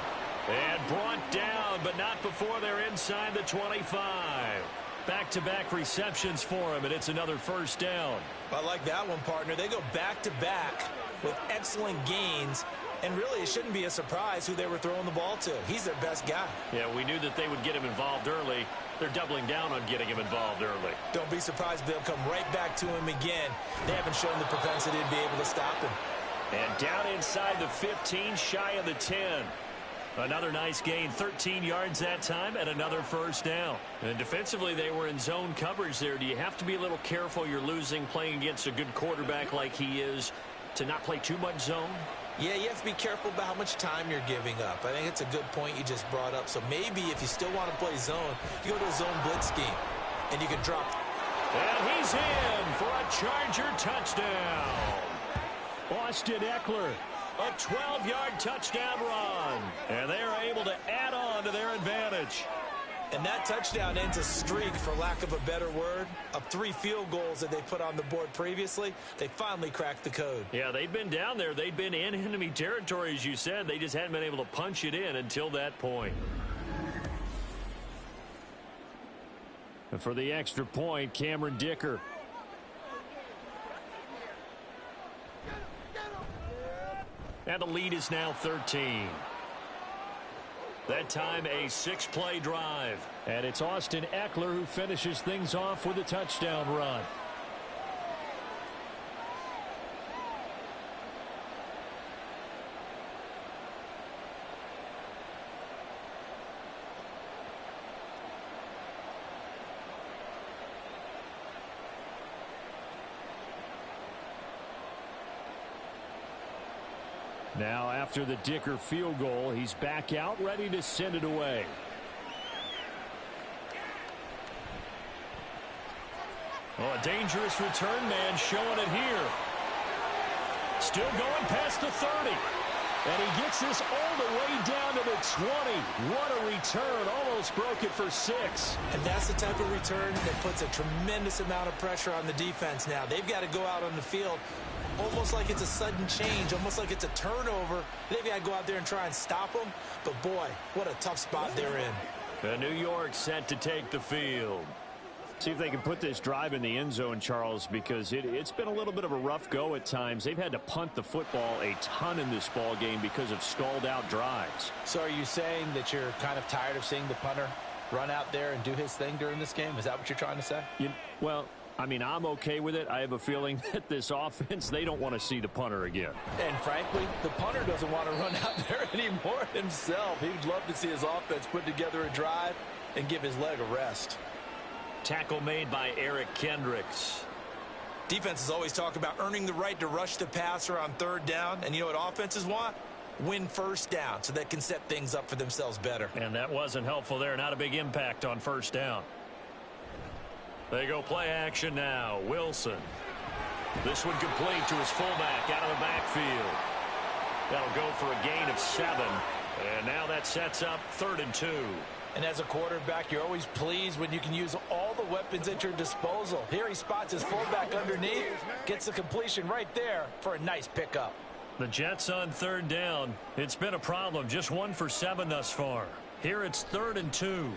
And brought down, but not before they're inside the 25. Back-to-back receptions for him, and it's another 1st down. I like that one, partner. They go back-to-back with excellent gains. And really, it shouldn't be a surprise who they were throwing the ball to. He's their best guy. Yeah, we knew that they would get him involved early. They're doubling down on getting him involved early. Don't be surprised they'll come right back to him again. They haven't shown the propensity to be able to stop him. And down inside the 15, shy of the 10. Another nice gain, 13 yards that time, and another 1st down. And defensively, they were in zone coverage there. Do you have to be a little careful? You're losing playing against a good quarterback like he is to not play too much zone? Yeah, you have to be careful about how much time you're giving up. I think it's a good point you just brought up. So maybe if you still want to play zone, you go to a zone blitz scheme, and you can drop. And he's in for a Charger touchdown. Austin Ekeler, a 12-yard touchdown run. And they are able to add on to their advantage. And that touchdown ends a streak, for lack of a better word, of 3 field goals that they put on the board previously. They finally cracked the code. Yeah, they'd been down there. They'd been in enemy territory, as you said. They just hadn't been able to punch it in until that point. And for the extra point, Cameron Dicker. And the lead is now 13. That time a 6-play drive. And it's Austin Ekeler who finishes things off with a touchdown run. Now, after the Dicker field goal, he's back out, ready to send it away. Oh, a dangerous return man showing it here. Still going past the 30. And he gets this all the way down to the 20. What a return. Almost broke it for 6. And that's the type of return that puts a tremendous amount of pressure on the defense now. They've got to go out on the field almost like it's a sudden change, almost like it's a turnover. Maybe I go out there and try and stop them, but boy, what a tough spot they're in. The New York set to take the field. See if they can put this drive in the end zone, Charles, because it's been a little bit of a rough go at times. They've had to punt the football a ton in this ball game because of stalled-out drives. So are you saying that you're kind of tired of seeing the punter run out there and do his thing during this game? Is that what you're trying to say? Well, I mean, I'm okay with it. I have a feeling that this offense, they don't want to see the punter again. And frankly, the punter doesn't want to run out there anymore himself. He'd love to see his offense put together a drive and give his leg a rest. Tackle made by Eric Kendricks. Defenses always talk about earning the right to rush the passer on third down. And you know what offenses want? Win first down so they can set things up for themselves better. And that wasn't helpful there. Not a big impact on first down. They go play action now. Wilson. This one complete to his fullback out of the backfield. That'll go for a gain of 7. And now that sets up 3rd and 2. And as a quarterback, you're always pleased when you can use all the weapons at your disposal. Here he spots his fullback underneath, gets the completion right there for a nice pickup. The Jets on 3rd down. It's been a problem. Just 1 for 7 thus far. Here it's 3rd and 2.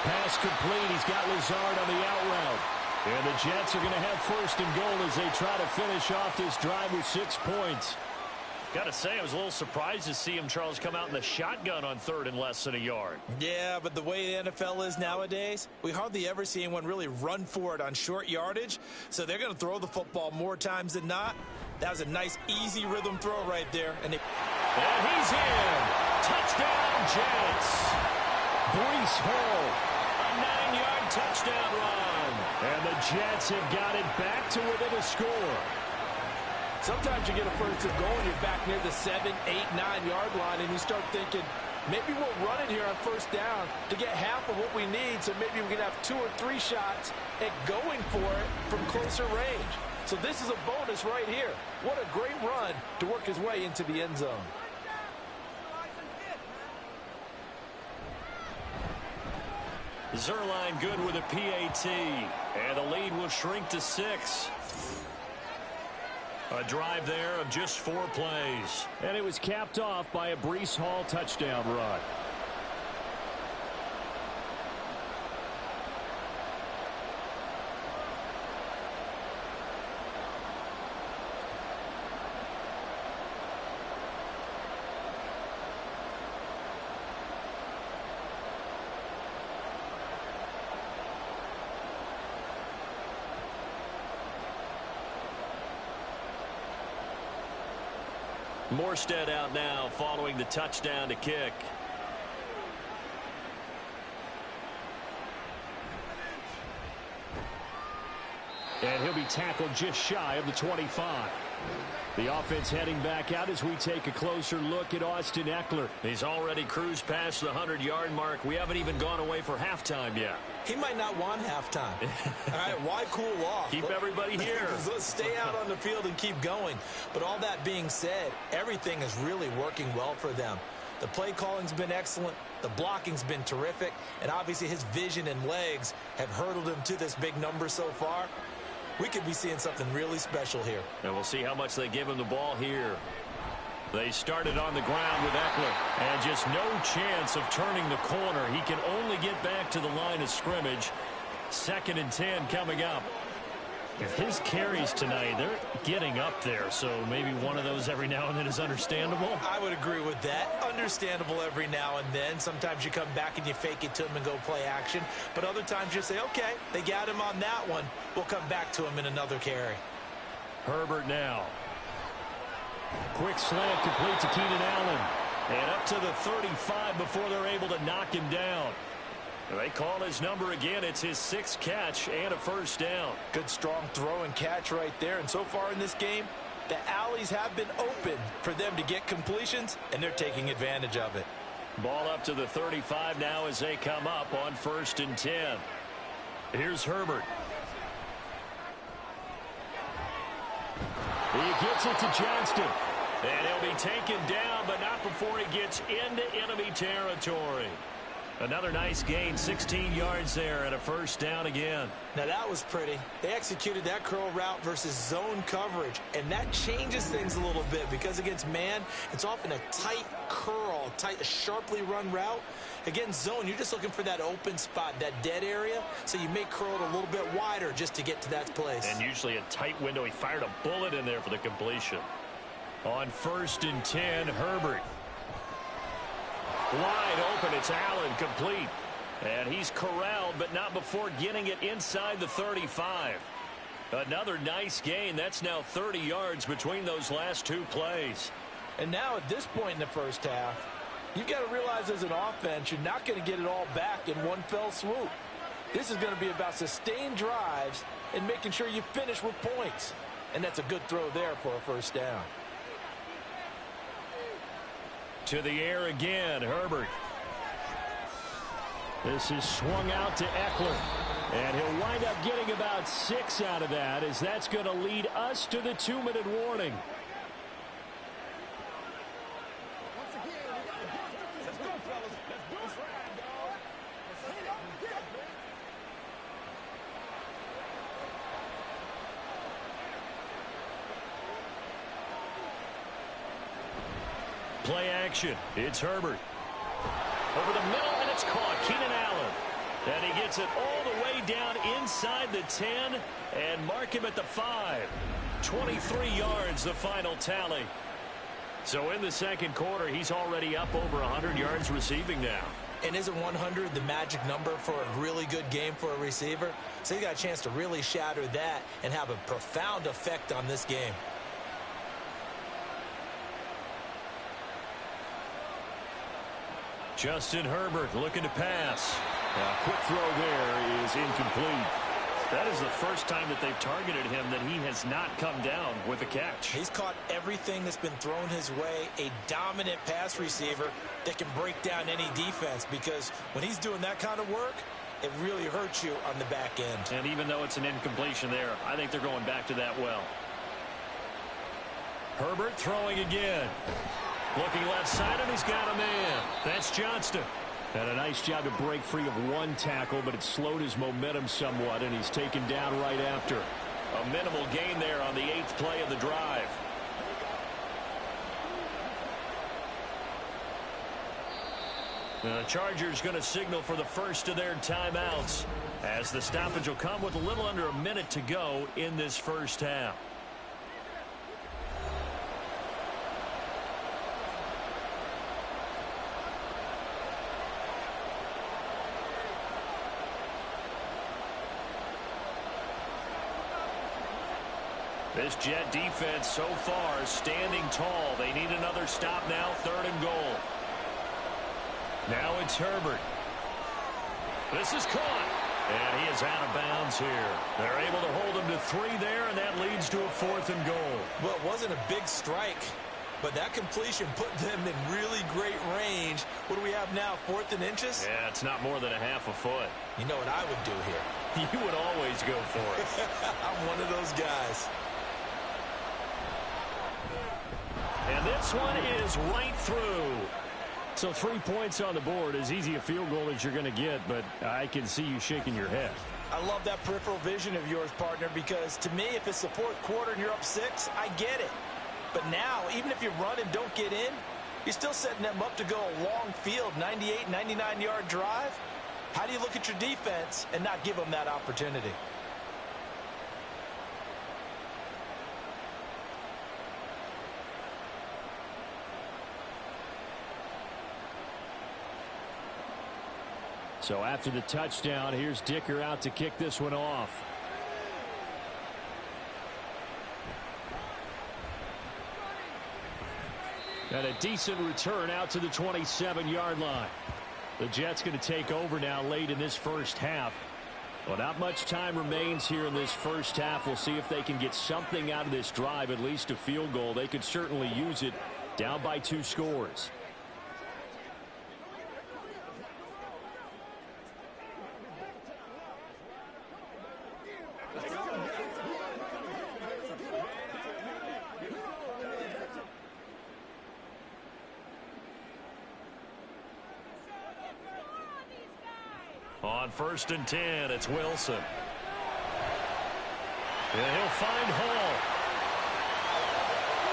Pass complete. He's got Lazard on the out route. And the Jets are going to have 1st and goal as they try to finish off this drive with 6 points. Got to say, I was a little surprised to see him, Charles, come out in the shotgun on 3rd and less than a yard. Yeah, but the way the NFL is nowadays, we hardly ever see anyone really run for it on short yardage. So they're going to throw the football more times than not. That was a nice, easy rhythm throw right there. And he's in. Touchdown, Jets. Breece Hall, a 9-yard touchdown run. And the Jets have got it back to within a score. Sometimes you get a 1st and goal and you're back near the 7, 8, 9-yard line, and you start thinking, maybe we'll run it here on 1st down to get half of what we need, so maybe we can have 2 or 3 shots at going for it from closer range. So this is a bonus right here. What a great run to work his way into the end zone. Zuerlein good with a PAT, and the lead will shrink to 6. A drive there of just 4 plays. And it was capped off by a Breece Hall touchdown run. Morstead out now following the touchdown to kick. And he'll be tackled just shy of the 25. The offense heading back out as we take a closer look at Austin Ekeler. He's already cruised past the 100-yard mark. We haven't even gone away for halftime yet. He might not want halftime. All right, why cool off? Keep everybody here. Let's stay out on the field and keep going. But all that being said, everything is really working well for them. The play calling's been excellent. The blocking's been terrific. And obviously his vision and legs have hurdled him to this big number so far. We could be seeing something really special here. And we'll see how much they give him the ball here. They started on the ground with Ekeler, and just no chance of turning the corner. He can only get back to the line of scrimmage. 2nd and 10 coming up. If his carries tonight, they're getting up there, so maybe one of those every now and then is understandable. I would agree with that. Understandable every now and then. Sometimes you come back and you fake it to him and go play action. But other times you say, okay, they got him on that one. We'll come back to him in another carry. Herbert now. Quick slant complete to Keenan Allen. And up to the 35 before they're able to knock him down. They call his number again. It's his 6th catch and a 1st down. Good strong throw and catch right there. And so far in this game, the alleys have been open for them to get completions, and they're taking advantage of it. Ball up to the 35 now as they come up on 1st and 10. Here's Herbert. He gets it to Johnston. And he'll be taken down, but not before he gets into enemy territory. Another nice gain, 16 yards there and a first down again. Now that was pretty. They executed that curl route versus zone coverage, and that changes things a little bit because against man, it's often a tight curl, a sharply run route. Against zone, you're just looking for that open spot, that dead area, so you may curl it a little bit wider just to get to that place. And usually a tight window. He fired a bullet in there for the completion. On 1st and 10, Herbert. Wide open, it's Allen, complete. And he's corralled, but not before getting it inside the 35. Another nice gain. That's now 30 yards between those last two plays. And now at this point in the first half, you've got to realize as an offense, you're not going to get it all back in one fell swoop. This is going to be about sustained drives and making sure you finish with points. And that's a good throw there for a first down. To the air again, Herbert. This is swung out to Eckler. And he'll wind up getting about 6 out of that, as that's going to lead us to the 2-minute warning. Play action. It's Herbert. Over the middle, and it's caught. Keenan Allen. And he gets it all the way down inside the 10 and mark him at the 5. 23 yards, the final tally. So in the second quarter, he's already up over 100 yards receiving now. And isn't 100 the magic number for a really good game for a receiver? So he got a chance to really shatter that and have a profound effect on this game. Justin Herbert looking to pass. A quick throw there is incomplete. That is the first time that they've targeted him that he has not come down with a catch. He's caught everything that's been thrown his way. A dominant pass receiver that can break down any defense, because when he's doing that kind of work, it really hurts you on the back end. And even though it's an incompletion there, I think they're going back to that well. Herbert throwing again. Looking left side, and he's got a man. That's Johnston. Had a nice job to break free of one tackle, but it slowed his momentum somewhat, and he's taken down right after. A minimal gain there on the 8th play of the drive. The Chargers going to signal for the first of their timeouts, as the stoppage will come with a little under a minute to go in this first half. This Jet defense so far standing tall. They need another stop now, 3rd and goal. Now it's Herbert. This is caught. And he is out of bounds here. They're able to hold him to 3 there, and that leads to a 4th and goal. Well, it wasn't a big strike, but that completion put them in really great range. What do we have now, 4th and inches? Yeah, it's not more than a half a foot. You know what I would do here? You would always go for it. I'm one of those guys. And this one is right through. So 3 points on the board, as easy a field goal as you're going to get, but I can see you shaking your head. I love that peripheral vision of yours, partner, because to me, if it's the 4th quarter and you're up 6, I get it. But now, even if you run and don't get in, you're still setting them up to go a long field, 98, 99-yard drive. How do you look at your defense and not give them that opportunity? So after the touchdown, here's Dicker out to kick this one off. And a decent return out to the 27-yard line. The Jets going to take over now late in this first half. Well, not much time remains here in this first half. We'll see if they can get something out of this drive, at least a field goal. They could certainly use it, down by 2 scores. On 1st and 10, it's Wilson. And he'll find Hall.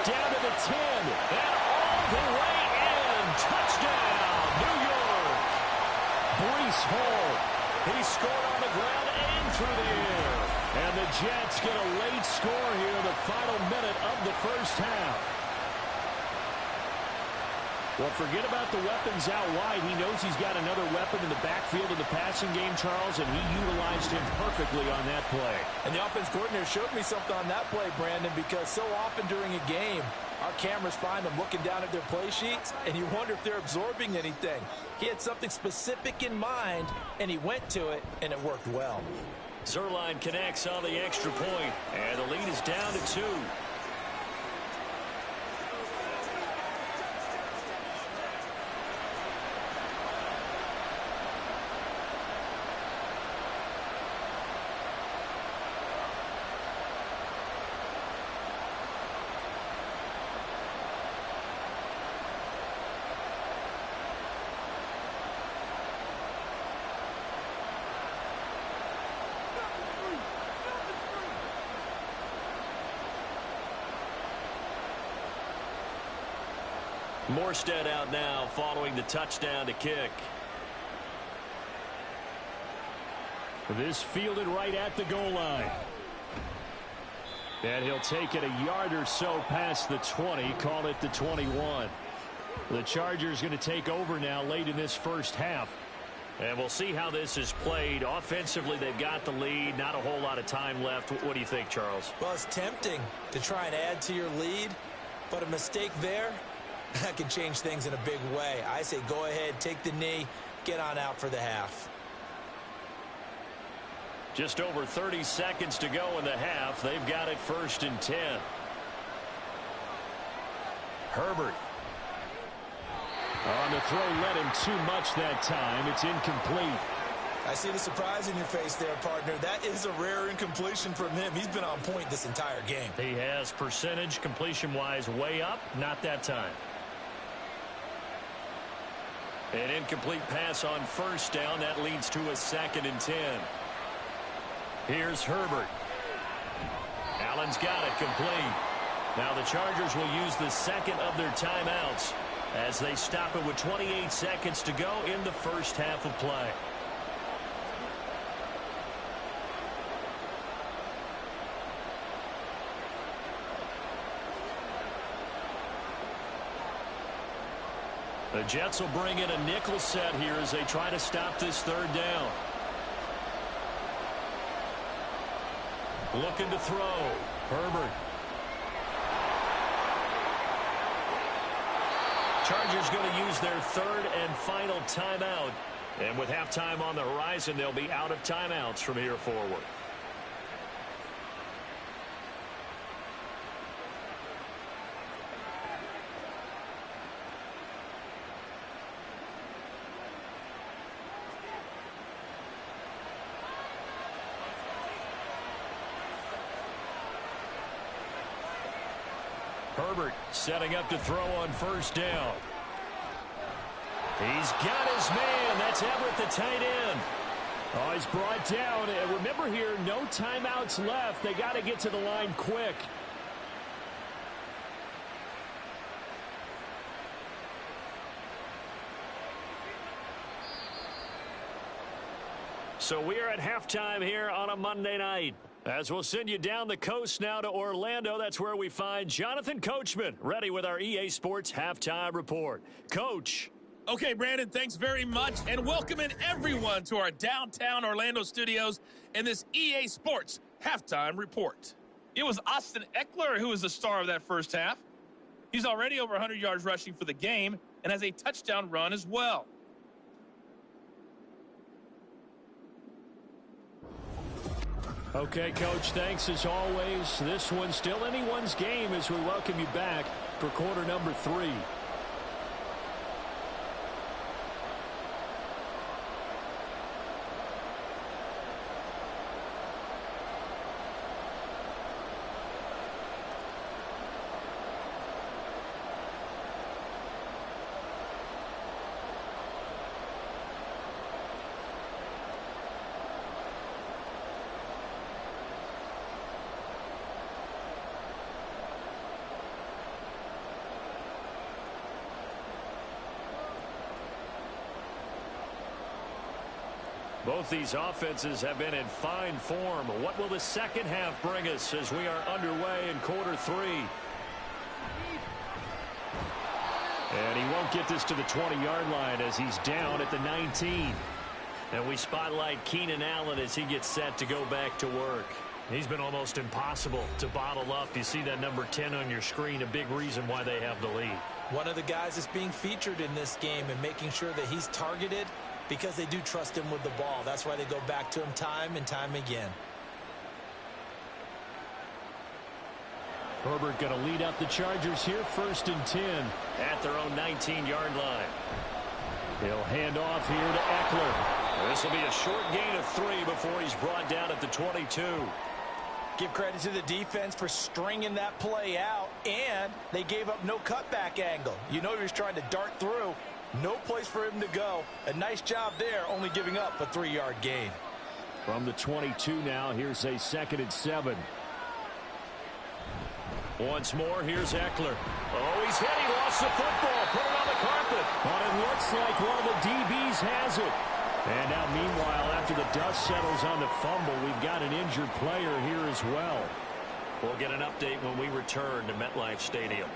Down to the 10. And all the way in. Touchdown, New York. Breece Hall. He scored on the ground and through the air. And the Jets get a late score here in the final minute of the first half. Well, forget about the weapons out wide. He knows he's got another weapon in the backfield of the passing game, Charles, and he utilized him perfectly on that play. And the offense coordinator showed me something on that play, Brandon, because so often during a game, our cameras find them looking down at their play sheets, and you wonder if they're absorbing anything. He had something specific in mind, and he went to it, and it worked well. Zuerlein connects on the extra point, and the lead is down to 2. Morstead out now following the touchdown to kick. This fielded right at the goal line. And he'll take it a yard or so past the 20, call it the 21. The Chargers going to take over now late in this first half. And we'll see how this is played. Offensively, they've got the lead. Not a whole lot of time left. What do you think, Charles? Well, it's tempting to try and add to your lead, but a mistake there, that can change things in a big way. I say go ahead, take the knee, get on out for the half. Just over 30 seconds to go in the half. They've got it 1st and 10. Herbert. On the throw, led him too much that time. It's incomplete. I see the surprise in your face there, partner. That is a rare incompletion from him. He's been on point this entire game. He has percentage completion-wise way up. Not that time. An incomplete pass on 1st down. That leads to a 2nd and 10. Here's Herbert. Allen's got it complete. Now the Chargers will use the 2nd of their timeouts as they stop it with 28 seconds to go in the first half of play. The Jets will bring in a nickel set here as they try to stop this 3rd down. Looking to throw. Herbert. Chargers going to use their 3rd and final timeout. And with halftime on the horizon, they'll be out of timeouts from here forward. Herbert setting up to throw on 1st down. He's got his man. That's Everett, the tight end. Oh, he's brought down. And remember here, no timeouts left. They got to get to the line quick. So we are at halftime here on a Monday night. As we'll send you down the coast now to Orlando, that's where we find Jonathan Coachman, ready with our EA Sports Halftime Report. Coach. Okay, Brandon, thanks very much, and welcoming everyone to our downtown Orlando studios in this EA Sports Halftime Report. It was Austin Eckler who was the star of that first half. He's already over 100 yards rushing for the game and has a touchdown run as well. Okay, Coach, thanks as always. This one's still anyone's game as we welcome you back for quarter number 3. Both these offenses have been in fine form. What will the second half bring us as we are underway in quarter 3? And he won't get this to the 20-yard line as he's down at the 19. And we spotlight Keenan Allen as he gets set to go back to work. He's been almost impossible to bottle up. You see that number 10 on your screen, a big reason why they have the lead. One of the guys that's being featured in this game and making sure that he's targeted because they do trust him with the ball. That's why they go back to him time and time again. Herbert going to lead up the Chargers here, 1st and 10 at their own 19-yard line. He'll hand off here to Eckler. This will be a short gain of 3 before he's brought down at the 22. Give credit to the defense for stringing that play out, and they gave up no cutback angle. You know he was trying to dart through. No place for him to go. A nice job there, only giving up a 3-yard gain. From the 22 now, here's a 2nd and 7. Once more, here's Eckler. Oh, he's hit. He lost the football. Put it on the carpet. But it looks like one of the DBs has it. And now, meanwhile, after the dust settles on the fumble, we've got an injured player here as well. We'll get an update when we return to MetLife Stadium.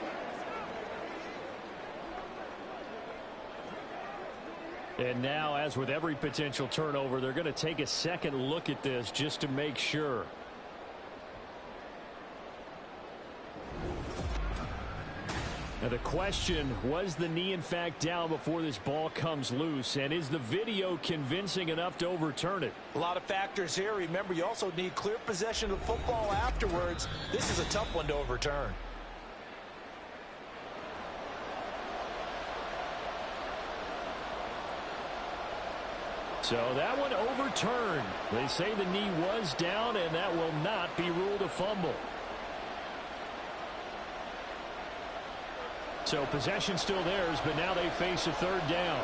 And now, as with every potential turnover, they're going to take a second look at this just to make sure. Now the question, was the knee in fact down before this ball comes loose? And is the video convincing enough to overturn it? A lot of factors here. Remember, you also need clear possession of football afterwards. This is a tough one to overturn. So that one overturned. They say the knee was down, and that will not be ruled a fumble. So possession still theirs, but now they face a 3rd down.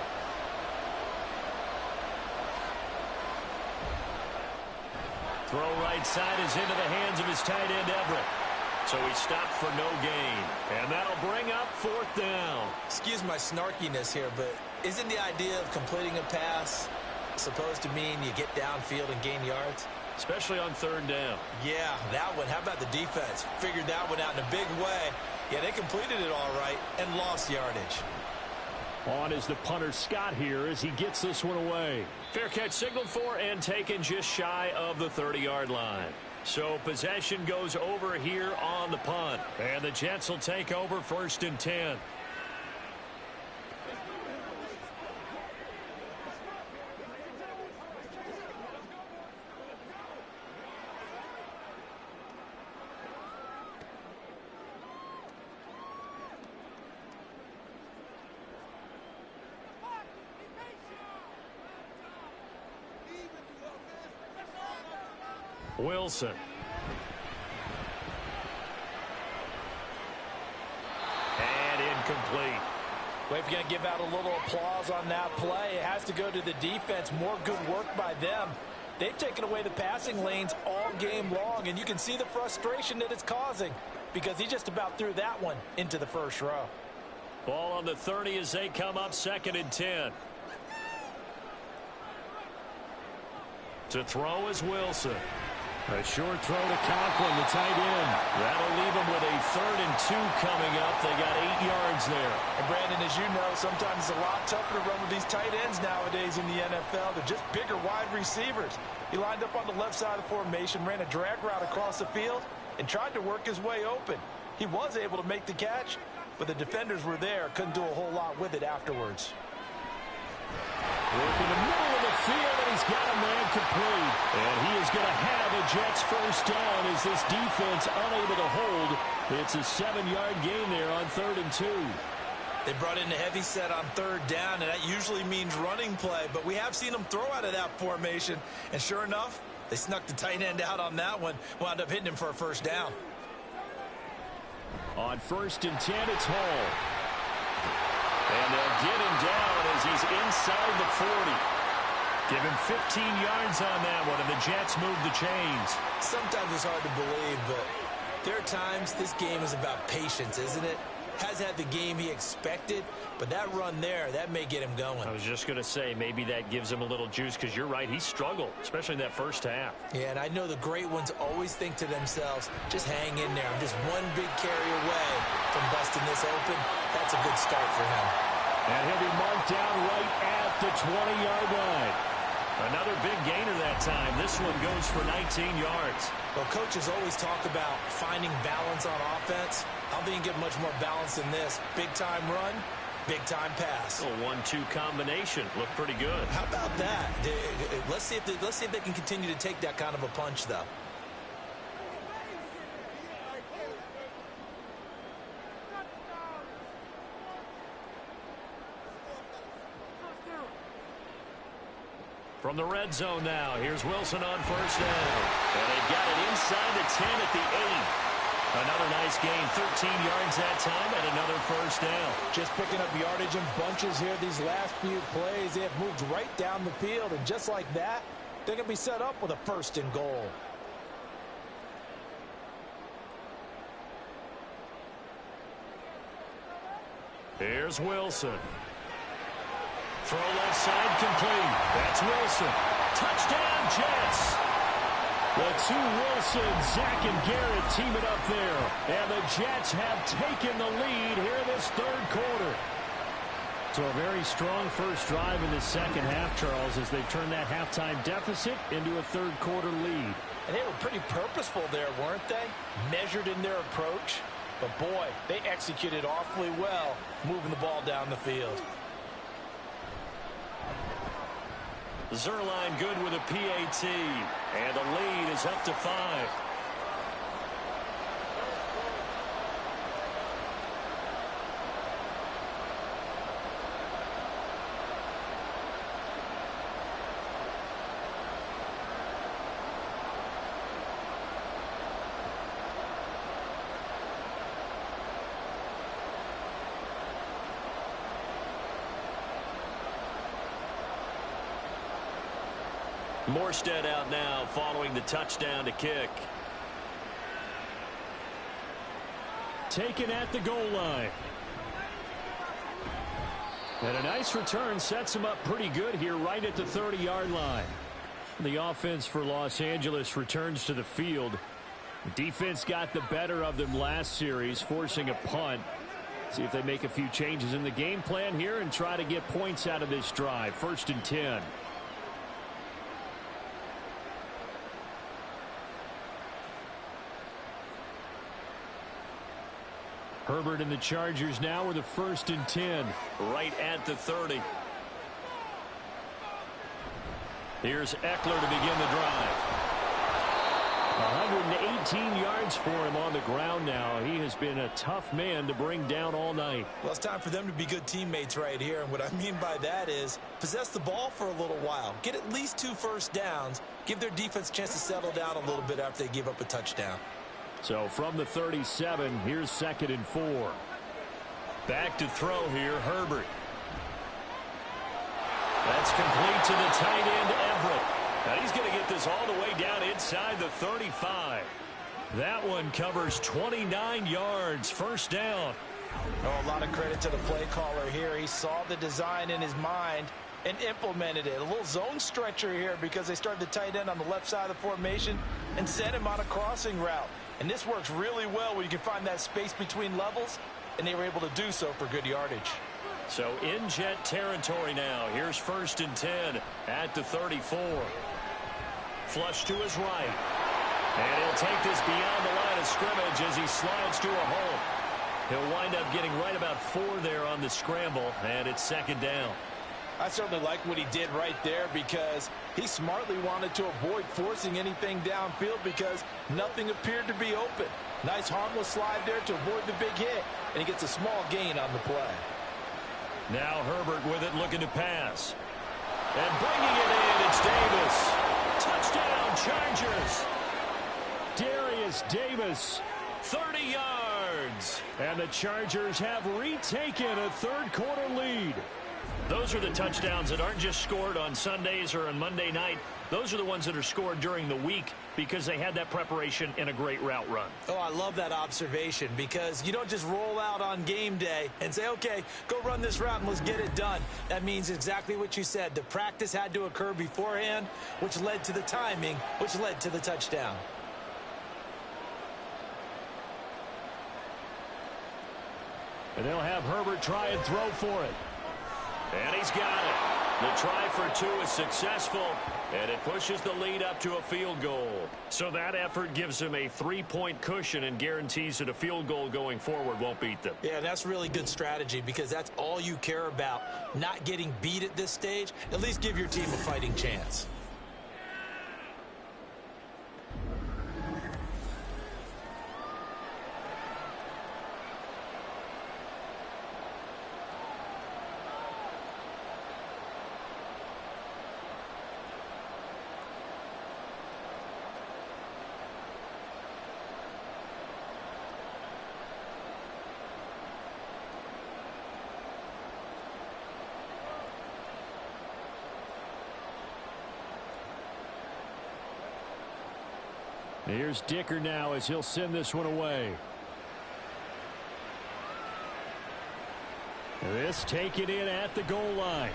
Throw right side is into the hands of his tight end, Everett. So he stopped for no gain. And that'll bring up 4th down. Excuse my snarkiness here, but isn't the idea of completing a pass supposed to mean you get downfield and gain yards? Especially on 3rd down. Yeah, that one. How about the defense? Figured that one out in a big way. Yeah, they completed it all right and lost yardage. On is the punter Scott here as he gets this one away. Fair catch signaled for and taken just shy of the 30-yard line. So possession goes over here on the punt. And the Jets will take over 1st and 10. Wilson. And incomplete. Well, if you're going to give out a little applause on that play, it has to go to the defense. More good work by them. They've taken away the passing lanes all game long, and you can see the frustration that it's causing because he just about threw that one into the 1st row. Ball on the 30 as they come up 2nd and 10. To throw is Wilson. A short throw to Conklin, the tight end. That'll leave them with a 3rd and 2 coming up. They got 8 yards there. And Brandon, as you know, sometimes it's a lot tougher to run with these tight ends nowadays in the NFL. They're just bigger wide receivers. He lined up on the left side of the formation, ran a drag route across the field, and tried to work his way open. He was able to make the catch, but the defenders were there, couldn't do a whole lot with it afterwards. Work in the middle of the field, and he's got a man complete. And he is going to have a Jets 1st down as this defense unable to hold. It's a 7-yard gain there on 3rd and 2. They brought in a heavy set on 3rd down, and that usually means running play. But we have seen them throw out of that formation. And sure enough, they snuck the tight end out on that one. Wound up hitting him for a 1st down. On 1st and 10, it's Hall. And they'll get him down as he's inside the 40. Give him 15 yards on that one, and the Jets move the chains. Sometimes it's hard to believe, but there are times this game is about patience, isn't it? has had the game he expected, but that run there, that may get him going. I was just going to say, maybe that gives him a little juice, because you're right, he struggled, especially in that first half. Yeah, and I know the great ones always think to themselves, just hang in there. I'm just one big carry away from busting this open. That's a good start for him. And he'll be marked down right at the 20-yard line. Another big gainer that time. This one goes for 19 yards. Well, coaches always talk about finding balance on offense. I don't think you get much more balance than this. Big-time run, big-time pass. A 1-2 combination. Looked pretty good. How about that? Let's see if they can continue to take that kind of a punch, though. From the red zone now, here's Wilson on first down. And they've got it inside the 10 at the 8. Another nice gain, 13 yards that time, and another first down. Just picking up yardage in bunches here these last few plays. They have moved right down the field, and just like that, they're going to be set up with a first and goal. Here's Wilson. Throw left side complete. That's Wilson. Touchdown, Jets. The two Wilsons, Zach and Garrett, teaming up there. And the Jets have taken the lead here in this third quarter. So a very strong first drive in the second half, Charles, as they've turned that halftime deficit into a third quarter lead. And they were pretty purposeful there, weren't they? Measured in their approach. But boy, they executed awfully well, moving the ball down the field. Zuerlein good with a PAT, and the lead is up to 5. Morstead out now following the touchdown to kick. Taken at the goal line. And a nice return sets him up pretty good here right at the 30-yard line. The offense for Los Angeles returns to the field. The defense got the better of them last series, forcing a punt. See if they make a few changes in the game plan here and try to get points out of this drive. 1st and 10. Herbert and the Chargers now with a 1st and 10. Right at the 30. Here's Eckler to begin the drive. 118 yards for him on the ground now. He has been a tough man to bring down all night. Well, it's time for them to be good teammates right here. And what I mean by that is possess the ball for a little while. Get at least 2 first downs. Give their defense a chance to settle down a little bit after they give up a touchdown. So from the 37, here's 2nd and 4. Back to throw here, Herbert. That's complete to the tight end, Everett. Now he's going to get this all the way down inside the 35. That one covers 29 yards, 1st down. Oh, a lot of credit to the play caller here. He saw the design in his mind and implemented it. A little zone stretcher here because they started the tight end on the left side of the formation and sent him on a crossing route. And this works really well where you can find that space between levels, and they were able to do so for good yardage. So in Jet territory now. Here's 1st and 10 at the 34. Flush to his right. And he'll take this beyond the line of scrimmage as he slides to a hole. He'll wind up getting right about 4 there on the scramble, and it's 2nd down. I certainly like what he did right there because he smartly wanted to avoid forcing anything downfield because nothing appeared to be open. Nice harmless slide there to avoid the big hit, and he gets a small gain on the play. Now Herbert with it, looking to pass. And bringing it in, it's Davis. Touchdown, Chargers. Darius Davis, 30 yards. And the Chargers have retaken a third quarter lead. Those are the touchdowns that aren't just scored on Sundays or on Monday night. Those are the ones that are scored during the week because they had that preparation and a great route run. Oh, I love that observation because you don't just roll out on game day and say, okay, go run this route and let's get it done. That means exactly what you said. The practice had to occur beforehand, which led to the timing, which led to the touchdown. And they'll have Herbert try and throw for it. And he's got it. The try for two is successful, and it pushes the lead up to a field goal. So that effort gives him a 3-point cushion and guarantees that a field goal going forward won't beat them. Yeah, that's really good strategy because that's all you care about, not getting beat at this stage. At least give your team a fighting chance. Here's Dicker now as he'll send this one away. This taken in at the goal line.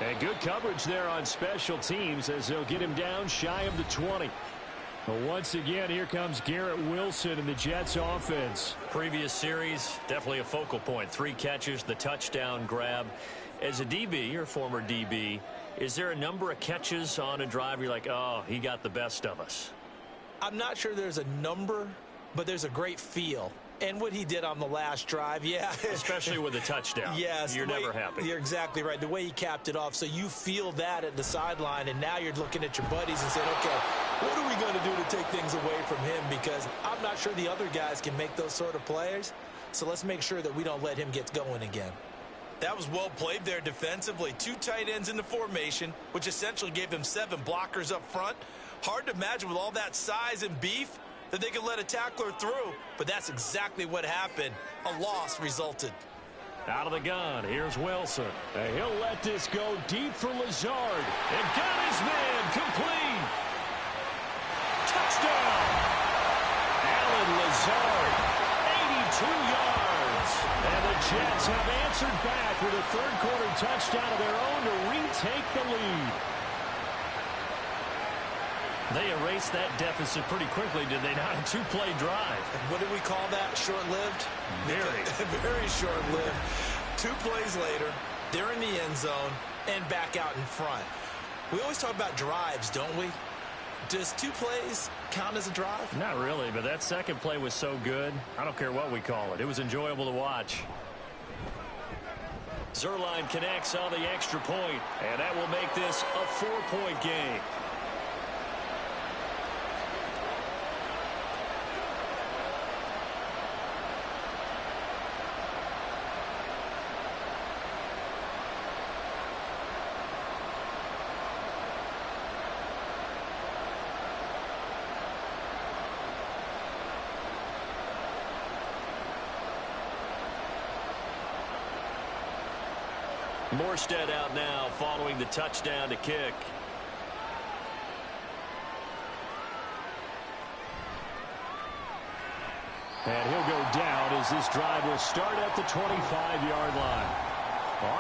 And good coverage there on special teams as they'll get him down shy of the 20. But once again, here comes Garrett Wilson in the Jets offense. Previous series, definitely a focal point. 3 catches, the touchdown grab. As a DB, or former DB, is there a number of catches on a drive you're like, oh, he got the best of us? I'm not sure there's a number, but there's a great feel. And what he did on the last drive, yeah. Especially with a touchdown. Yes. You're never happy. You're exactly right. The way he capped it off. So you feel that at the sideline, and now you're looking at your buddies and saying, okay, what are we going to do to take things away from him? Because I'm not sure the other guys can make those sort of plays. So let's make sure that we don't let him get going again. That was well played there defensively. 2 tight ends in the formation, which essentially gave them 7 blockers up front. Hard to imagine with all that size and beef that they could let a tackler through, but that's exactly what happened. A loss resulted. Out of the gun, here's Wilson. And he'll let this go deep for Lazard. And got his man complete. Touchdown! Allen Lazard, 82 yards. And the Jets have answered back with a third-quarter touchdown of their own to retake the lead. They erased that deficit pretty quickly, did they not? A 2-play drive. What did we call that? Short-lived? Very. Very short-lived. 2 plays later, they're in the end zone and back out in front. We always talk about drives, don't we? Does 2 plays count as a drive? Not really, but that second play was so good. I don't care what we call it. It was enjoyable to watch. Zuerlein connects on the extra point, and that will make this a 4-point game. Morstead out now following the touchdown to kick. And he'll go down as this drive will start at the 25-yard line.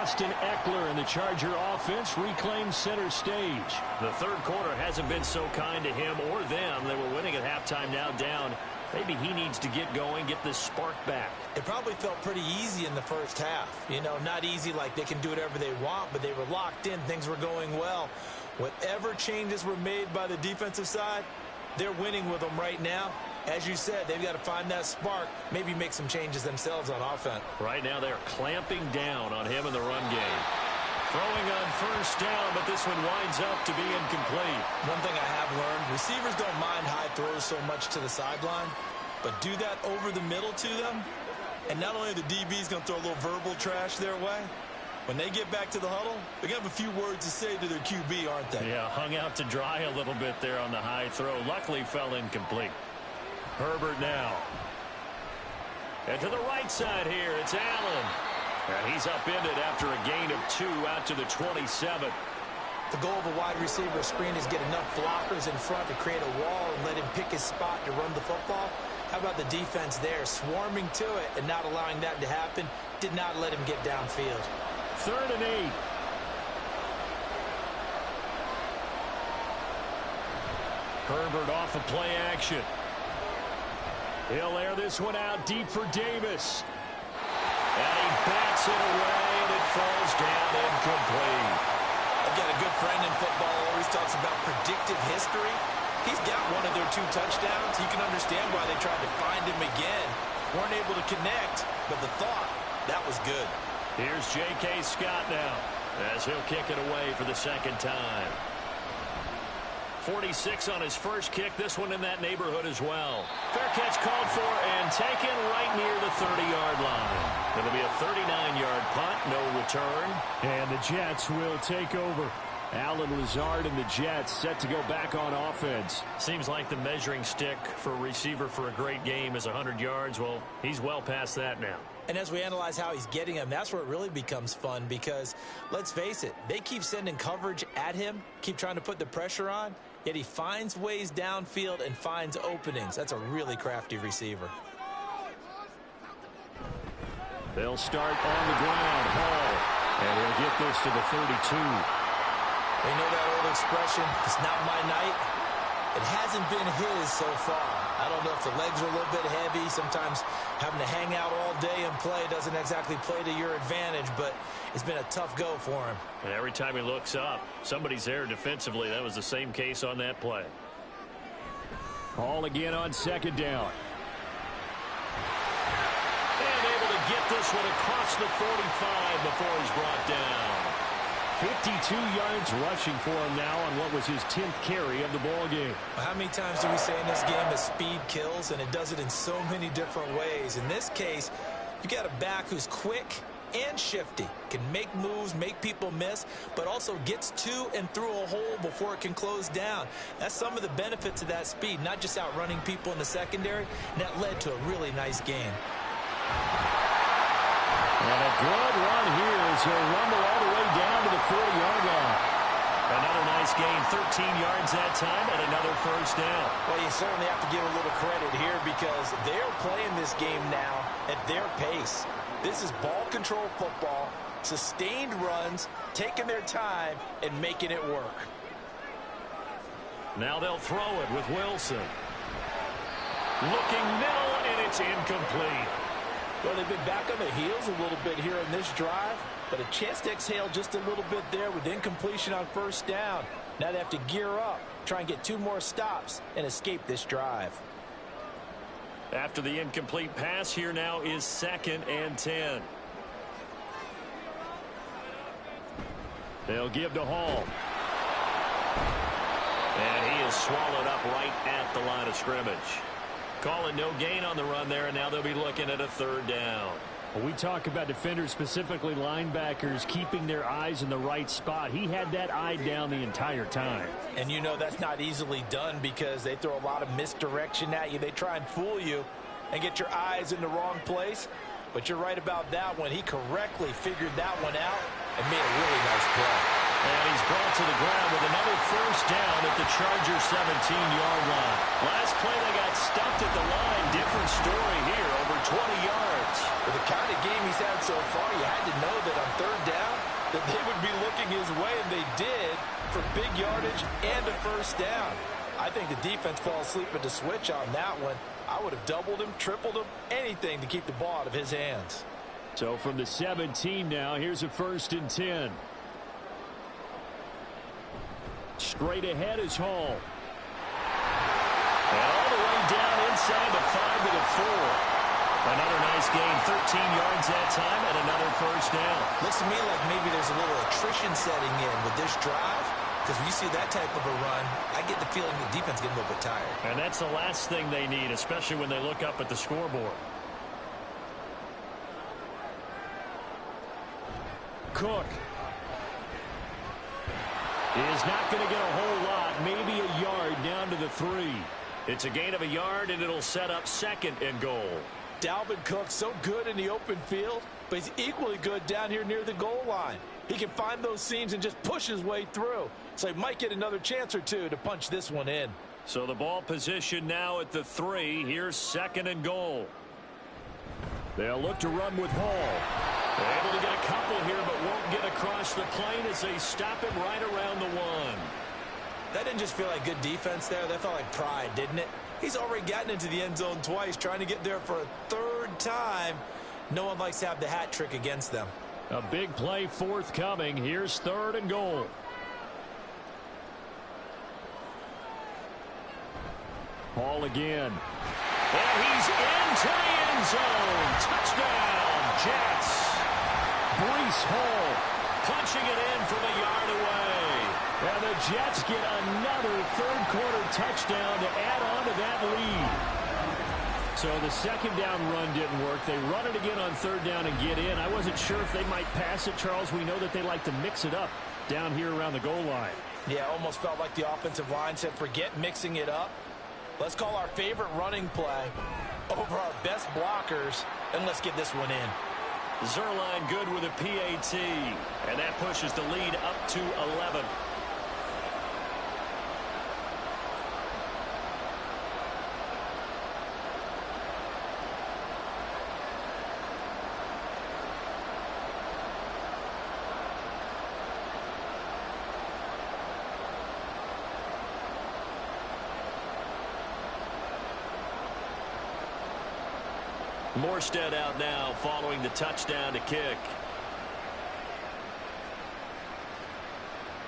Austin Eckler and the Charger offense reclaim center stage. The third quarter hasn't been so kind to him or them. They were winning at halftime, now down. Maybe he needs to get going, get this spark back. It probably felt pretty easy in the first half. You know, not easy like they can do whatever they want, but they were locked in. Things were going well. Whatever changes were made by the defensive side, they're winning with them right now. As you said, they've got to find that spark, maybe make some changes themselves on offense. Right now they're clamping down on him in the run game. Throwing on first down, but this one winds up to be incomplete. One thing I have learned, receivers don't mind high throws so much to the sideline, but do that over the middle to them, and not only are the DBs going to throw a little verbal trash their way, when they get back to the huddle, they're going to have a few words to say to their QB, aren't they? Yeah, hung out to dry a little bit there on the high throw. Luckily fell incomplete. Herbert now. And to the right side here, it's Allen. And he's upended after a gain of 2 out to the 27. The goal of a wide receiver screen is get enough blockers in front to create a wall and let him pick his spot to run the football. How about the defense there, swarming to it and not allowing that to happen? Did not let him get downfield. 3rd and 8. Herbert off of play action. He'll air this one out deep for Davis. And he bats it away, and it falls down incomplete. I've got a good friend in football, always talks about predictive history. He's got one of their 2 touchdowns. You can understand why they tried to find him again. Weren't able to connect, but the thought, that was good. Here's J.K. Scott now, as he'll kick it away for the 2nd time. 46 on his first kick, this one in that neighborhood as well. Fair catch called for and taken right near the 30-yard line. It'll be a 39-yard punt, no return. And the Jets will take over. Allen Lazard and the Jets set to go back on offense. Seems like the measuring stick for a receiver for a great game is 100 yards. Well, he's well past that now. And as we analyze how he's getting them, that's where it really becomes fun because, let's face it, they keep sending coverage at him, keep trying to put the pressure on, yet he finds ways downfield and finds openings. That's a really crafty receiver. They'll start on the ground. Hall. And he'll get this to the 32. They know that old expression, it's not my night. It hasn't been his so far. I don't know if the legs are a little bit heavy. Sometimes having to hang out all day and play doesn't exactly play to your advantage, but it's been a tough go for him. And every time he looks up, somebody's there defensively. That was the same case on that play. Hall again on 2nd down. And able to get this one across the 45 before he's brought down. 52 yards rushing for him now on what was his 10th carry of the ball game. How many times do we say in this game that speed kills, and it does it in so many different ways? In this case, you got a back who's quick and shifty, can make moves, make people miss, but also gets to and through a hole before it can close down. That's some of the benefits of that speed, not just outrunning people in the secondary, and that led to a really nice game. And a good run here as he'll rumble all the way down to the 40-yard line. Another nice gain, 13 yards that time, and another first down. Well, you certainly have to give a little credit here because they're playing this game now at their pace. This is ball control football, sustained runs, taking their time, and making it work. Now they'll throw it with Wilson. Looking middle, and it's incomplete. Well, they've been back on their heels a little bit here in this drive, but a chance to exhale just a little bit there with incompletion on first down. Now they have to gear up, try and get 2 more stops, and escape this drive. After the incomplete pass, here now is 2nd and 10. They'll give to Hall. And he is swallowed up right at the line of scrimmage. Calling no gain on the run there, and now they'll be looking at a 3rd down. When we talk about defenders, specifically linebackers, keeping their eyes in the right spot, he had that eye down the entire time. And you know that's not easily done because they throw a lot of misdirection at you. They try and fool you and get your eyes in the wrong place. But you're right about that one. He correctly figured that one out and made a really nice play. And he's brought to the ground with another first down at the Chargers 17-yard line. Last play they got stuffed at the line. Different story here, over 20 yards. With the kind of game he's had so far, you had to know that on 3rd down that they would be looking his way, and they did for big yardage and a first down. I think the defense fell asleep at the switch on that one. I would have doubled him, tripled him, anything to keep the ball out of his hands. So from the 17 now, here's a 1st and 10. Straight ahead is Hall. And all the way down inside the 5 to the 4. Another nice gain, 13 yards that time, and another first down. Looks to me like maybe there's a little attrition setting in with this drive, because when you see that type of a run, I get the feeling the defense getting a little bit tired. And that's the last thing they need, especially when they look up at the scoreboard. Cook is not going to get a whole lot, maybe a yard down to the 3. It's a gain of a yard, and it'll set up 2nd and goal. Dalvin Cook so good in the open field. but he's equally good down here near the goal line. He can find those seams and just push his way through. So he might get another chance or two to punch this one in. So the ball position now at the 3. Here's 2nd and goal. They'll look to run with Hall. They're able to get a couple here, but won't get across the plane as they stop him right around the 1. That didn't just feel like good defense there. That felt like pride, didn't it? He's already gotten into the end zone twice, trying to get there for a 3rd time. No one likes to have the hat trick against them. A big play forthcoming. Here's 3rd and goal. Hall again. And he's into the end zone. Touchdown, Jets. Breece Hall Punching it in from a yard away. And the Jets get another 3rd quarter touchdown to add on to that lead. So the 2nd down run didn't work. They run it again on 3rd down and get in. I wasn't sure if they might pass it, Charles. We know that they like to mix it up down here around the goal line. Yeah, almost felt like the offensive line said, forget mixing it up. Let's call our favorite running play over our best blockers, and let's get this one in. Zuerlein good with a PAT, and that pushes the lead up to 11. Morstead out now following the touchdown to kick.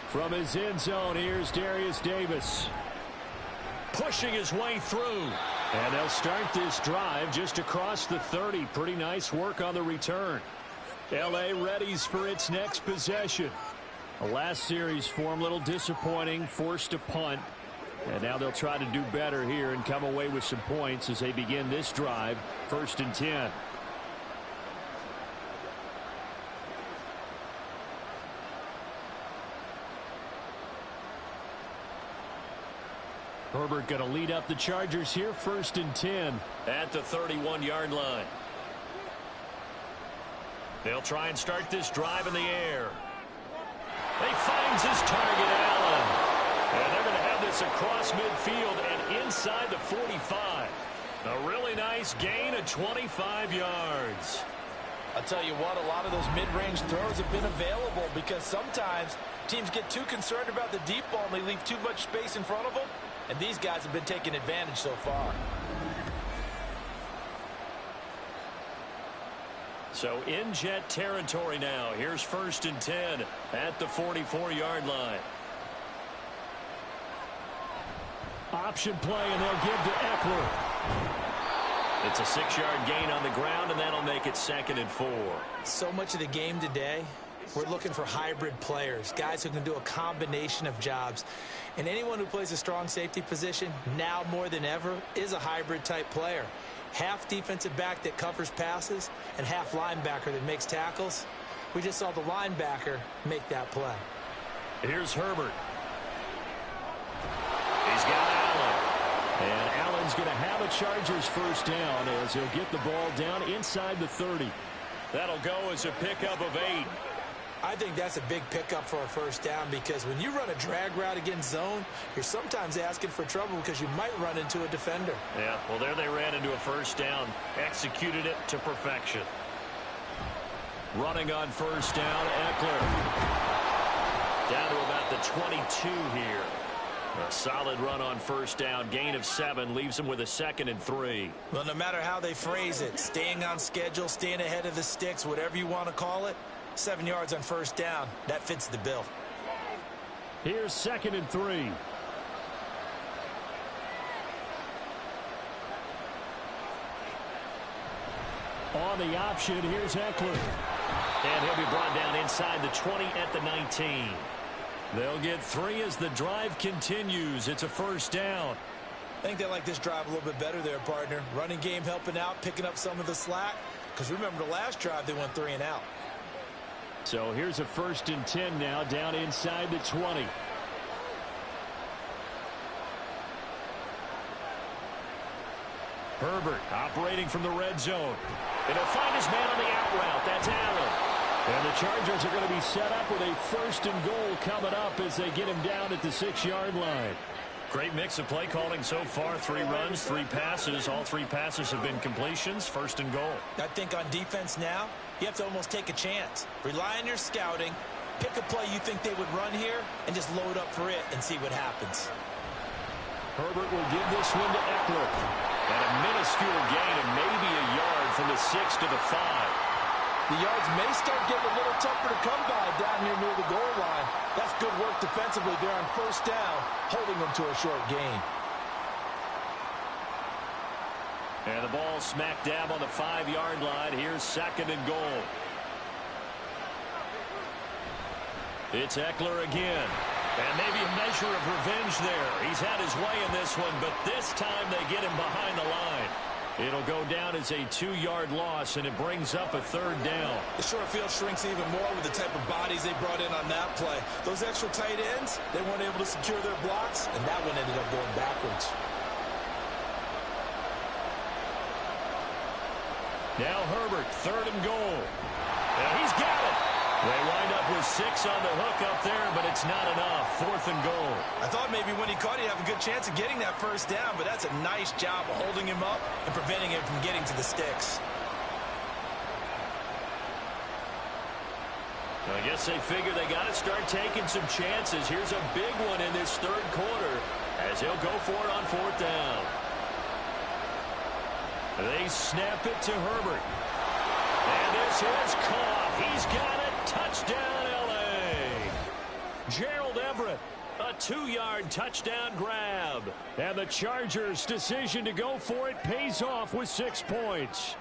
From his end zone, here's Darius Davis. Pushing his way through. And they'll start this drive just across the 30. Pretty nice work on the return. L.A. readies for its next possession. The last series form, a little disappointing, forced a punt. And now they'll try to do better here and come away with some points as they begin this drive. 1st and 10. Herbert going to lead up the Chargers here. 1st and 10. At the 31-yard line. They'll try and start this drive in the air. He finds his target, Allen. And they're going to have this across midfield and inside the 45. A really nice gain of 25 yards. I'll tell you what, a lot of those mid-range throws have been available because sometimes teams get too concerned about the deep ball and they leave too much space in front of them. And these guys have been taking advantage so far. So in Jet territory now. Here's 1st and 10 at the 44-yard line. Option play, and they'll give to Eckler. It's a 6-yard gain on the ground, and that'll make it 2nd and 4. So much of the game today, we're looking for hybrid players, guys who can do a combination of jobs. And anyone who plays a strong safety position, now more than ever, is a hybrid-type player. Half defensive back that covers passes and half linebacker that makes tackles. We just saw the linebacker make that play. Here's Herbert. He's got Allen. And Allen's going to have a Chargers 1st down as he'll get the ball down inside the 30. That'll go as a pickup of 8. I think that's a big pickup for a 1st down because when you run a drag route against zone, you're sometimes asking for trouble because you might run into a defender. Yeah, well, there they ran into a 1st down. Executed it to perfection. Running on 1st down, Eckler. Down to about the 22 here. A solid run on 1st down. Gain of 7 leaves them with a 2nd and 3. Well, no matter how they phrase it, staying on schedule, staying ahead of the sticks, whatever you want to call it, 7 yards on 1st down. That fits the bill. Here's 2nd and 3. On the option, here's Eckler. And he'll be brought down inside the 20 at the 19. They'll get 3 as the drive continues. It's a 1st down. I think they like this drive a little bit better there, partner. Running game helping out, picking up some of the slack. Because remember the last drive, they went 3 and out. So here's a 1st and 10 now, down inside the 20. Herbert operating from the red zone. And he'll find his man on the out route. That's Allen. And the Chargers are going to be set up with a 1st and goal coming up as they get him down at the 6-yard line. Great mix of play calling so far. 3 runs, 3 passes. All 3 passes have been completions. 1st and goal. I think on defense now, you have to almost take a chance. Rely on your scouting. Pick a play you think they would run here and just load up for it and see what happens. Herbert will give this one to Eckler. And a minuscule gain of maybe a yard from the 6 to the 5. The yards may start getting a little tougher to come by down here near the goal line. That's good work defensively there on 1st down, holding them to a short gain. And the ball smack dab on the 5-yard line. Here's 2nd and goal. It's Eckler again. And maybe a measure of revenge there. He's had his way in this one, but this time they get him behind the line. It'll go down as a 2-yard loss, and it brings up a 3rd down. The short field shrinks even more with the type of bodies they brought in on that play. Those extra tight ends, they weren't able to secure their blocks, and that one ended up going backwards. Now Herbert, 3rd and goal. And he's got it. They wind up with 6 on the hook up there, but it's not enough. 4th and goal. I thought maybe when he caught it, he'd have a good chance of getting that 1st down, but that's a nice job of holding him up and preventing him from getting to the sticks. I guess they figure they got to start taking some chances. Here's a big one in this 3rd quarter as he'll go for it on 4th down. They snap it to Herbert. And this is caught. He's got it. Touchdown, L.A. Gerald Everett, a 2-yard touchdown grab. And the Chargers' decision to go for it pays off with 6 points.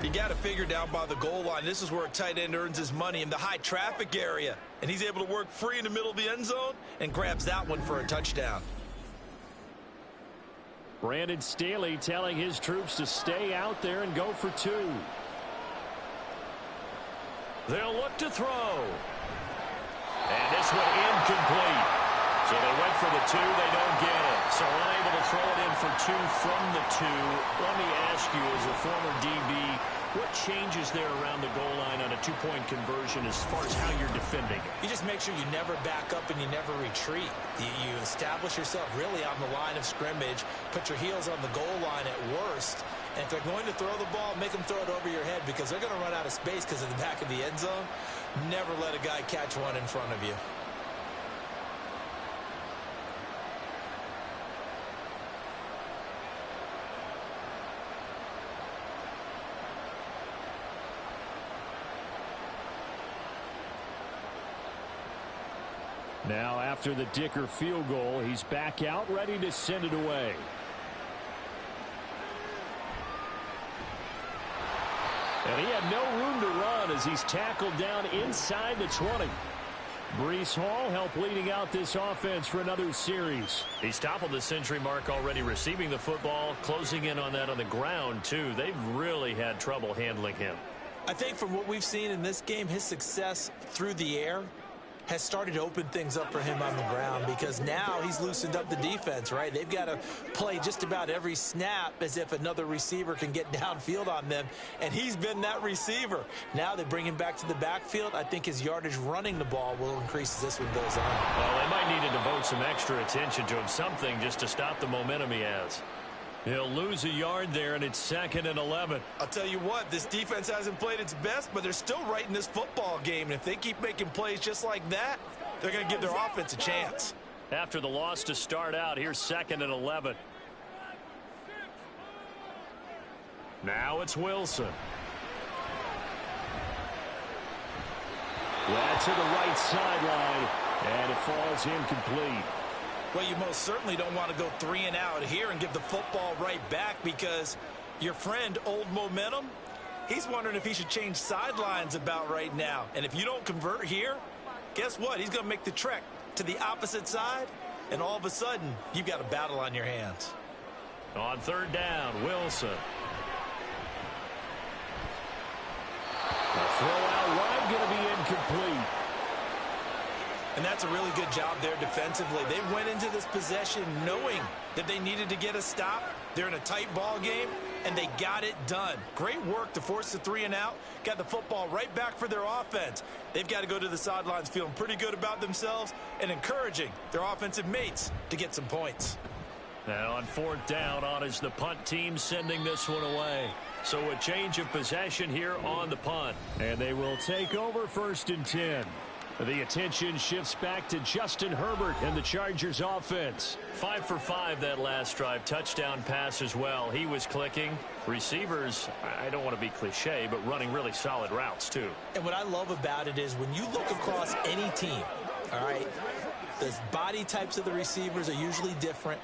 You got to figure down by the goal line. This is where a tight end earns his money, in the high traffic area. And he's able to work free in the middle of the end zone and grabs that one for a touchdown. Brandon Staley telling his troops to stay out there and go for 2. They'll look to throw. And this one incomplete. So they went for the 2. They don't get it. So unable to throw it in for 2 from the 2. Let me ask you, as a former DB, what changes there around the goal line on a 2-point conversion as far as how you're defending it? You just make sure you never back up and you never retreat. You establish yourself really on the line of scrimmage, put your heels on the goal line at worst, and if they're going to throw the ball, make them throw it over your head because they're going to run out of space because of the back of the end zone. Never let a guy catch one in front of you. Now, after the Dicker field goal, he's back out, ready to send it away. And he had no room to run as he's tackled down inside the 20. Breece Hall helped leading out this offense for another series. He's toppled the century mark already receiving the football, closing in on that on the ground, too. They've really had trouble handling him. I think from what we've seen in this game, his success through the air has started to open things up for him on the ground because now he's loosened up the defense, right? They've got to play just about every snap as if another receiver can get downfield on them, and he's been that receiver. Now they bring him back to the backfield. I think his yardage running the ball will increase as this one goes on. Well, they might need to devote some extra attention to him, something just to stop the momentum he has. He'll lose a yard there, and it's 2nd and 11. I'll tell you what, this defense hasn't played its best, but they're still right in this football game. And if they keep making plays just like that, they're going to give their offense a chance. After the loss to start out, here's 2nd and 11. Now it's Wilson. That's to the right sideline, and it falls incomplete. Well, you most certainly don't want to go 3 and out here and give the football right back because your friend, Old Momentum, he's wondering if he should change sidelines about right now. And if you don't convert here, guess what? He's going to make the trek to the opposite side, and all of a sudden, you've got a battle on your hands. On 3rd down, Wilson. The throw out wide going to be incomplete. And that's a really good job there defensively. They went into this possession knowing that they needed to get a stop. They're in a tight ball game, and they got it done. Great work to force the 3 and out. Got the football right back for their offense. They've got to go to the sidelines feeling pretty good about themselves and encouraging their offensive mates to get some points. Now on 4th down, on is the punt team sending this one away. So a change of possession here on the punt. And they will take over 1st and 10. The attention shifts back to Justin Herbert and the Chargers offense. 5 for 5 that last drive. Touchdown pass as well. He was clicking. Receivers, I don't want to be cliche, but running really solid routes too. And what I love about it is when you look across any team, all right, the body types of the receivers are usually different.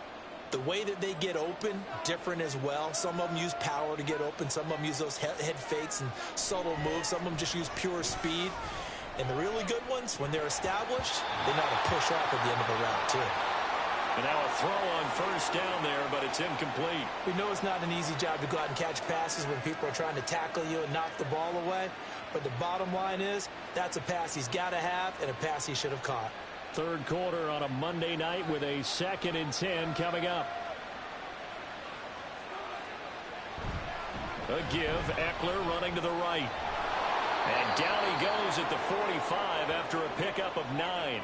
The way that they get open, different as well. Some of them use power to get open. Some of them use those head fakes and subtle moves. Some of them just use pure speed. And the really good ones, when they're established, they know how to push off at the end of a route, too. And now a throw on 1st down there, but it's incomplete. We know it's not an easy job to go out and catch passes when people are trying to tackle you and knock the ball away. But the bottom line is, that's a pass he's got to have and a pass he should have caught. 3rd quarter on a Monday night with a 2nd and 10 coming up. A give, Eckler running to the right. And down he goes at the 45 after a pickup of 9.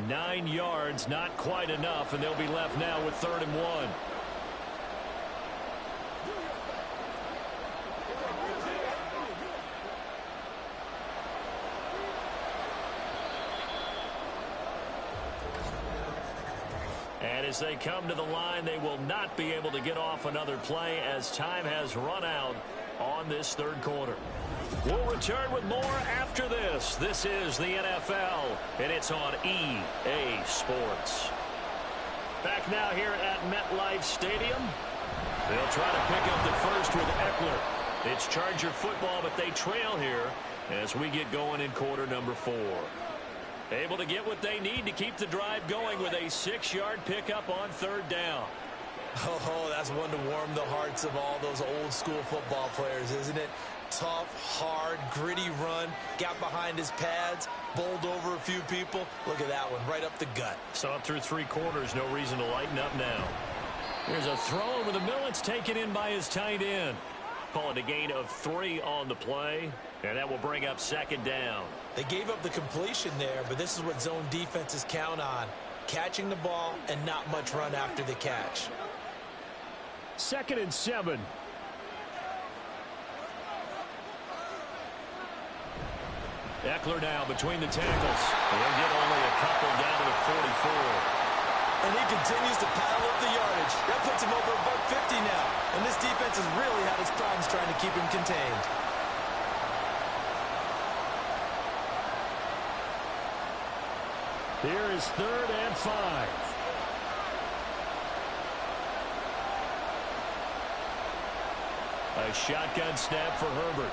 9 yards, not quite enough, and they'll be left now with 3rd and 1. And as they come to the line, they will not be able to get off another play as time has run out on this 3rd quarter. We'll return with more after this. This is the NFL, and it's on EA Sports. Back now here at MetLife Stadium. They'll try to pick up the first with Eckler. It's Charger football, but they trail here as we get going in quarter number 4. Able to get what they need to keep the drive going with a 6-yard pickup on 3rd down. Oh, that's one to warm the hearts of all those old school football players, isn't it? Tough, hard, gritty run, got behind his pads, bowled over a few people. Look at that one, right up the gut. So up through 3 quarters, no reason to lighten up now. Here's a throw over the middle. It's taken in by his tight end. Call it a gain of 3 on the play, and that will bring up 2nd down. They gave up the completion there, but this is what zone defenses count on. Catching the ball and not much run after the catch. 2nd and 7. Eckler now between the tackles. He'll get only a couple down to the 44. And he continues to pile up the yardage. That puts him over $150 now. And this defense has really had its problems trying to keep him contained. Here is 3rd and 5. A shotgun snap for Herbert.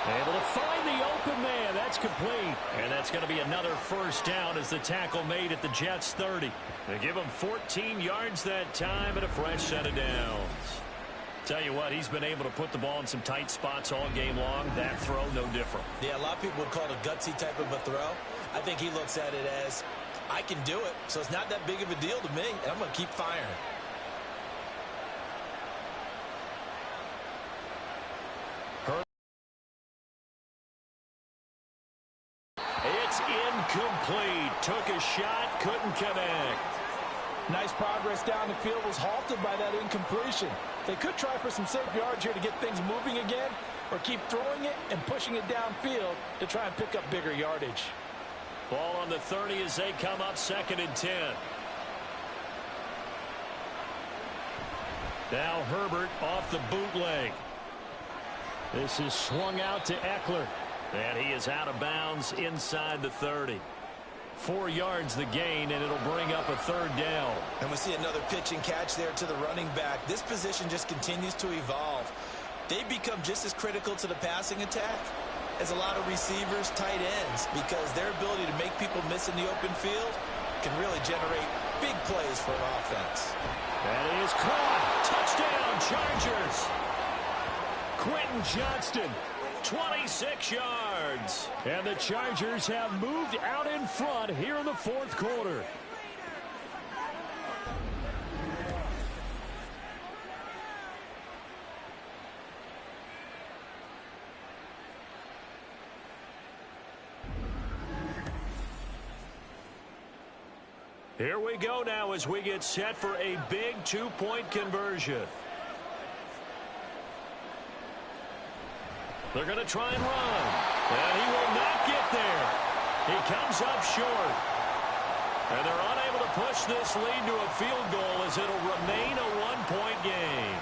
Able to find the open man. That's complete. And that's going to be another 1st down as the tackle made at the Jets' 30. They give him 14 yards that time and a fresh set of downs. Tell you what, he's been able to put the ball in some tight spots all game long. That throw, no different. Yeah, a lot of people would call it a gutsy type of a throw. I think he looks at it as, I can do it, so it's not that big of a deal to me, and I'm going to keep firing. It's incomplete. Took a shot, couldn't connect. Nice progress down the field, was halted by that incompletion. They could try for some safe yards here to get things moving again, or keep throwing it and pushing it downfield to try and pick up bigger yardage. Ball on the 30 as they come up 2nd and 10. Now Herbert off the bootleg. This is swung out to Eckler. And he is out of bounds inside the 30. 4 yards the gain, and it'll bring up a 3rd down. And we see another pitch and catch there to the running back. This position just continues to evolve. They become just as critical to the passing attack as a lot of receivers, tight ends, because their ability to make people miss in the open field can really generate big plays for an offense. That is caught. Touchdown, Chargers. Quentin Johnston 26 yards. And the Chargers have moved out in front here in the fourth quarter. Here we go now as we get set for a big two-point conversion. They're going to try and run. And he will not get there. He comes up short. And they're unable to push this lead to a field goal as it'll remain a one-point game.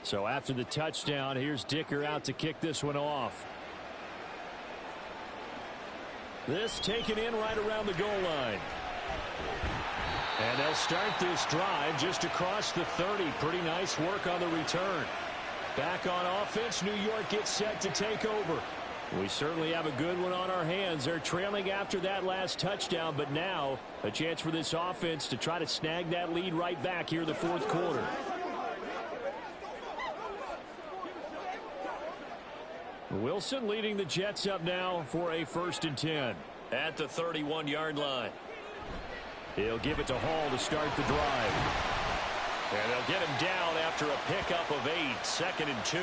So after the touchdown, here's Dicker out to kick this one off. This taken in right around the goal line. And they'll start this drive just across the 30. Pretty nice work on the return. Back on offense, New York gets set to take over. We certainly have a good one on our hands. They're trailing after that last touchdown, but now a chance for this offense to try to snag that lead right back here in the fourth quarter. Wilson leading the Jets up now for a 1st and 10. At the 31-yard line. He'll give it to Hall to start the drive. And they'll get him down after a pickup of 8, 2nd and 2.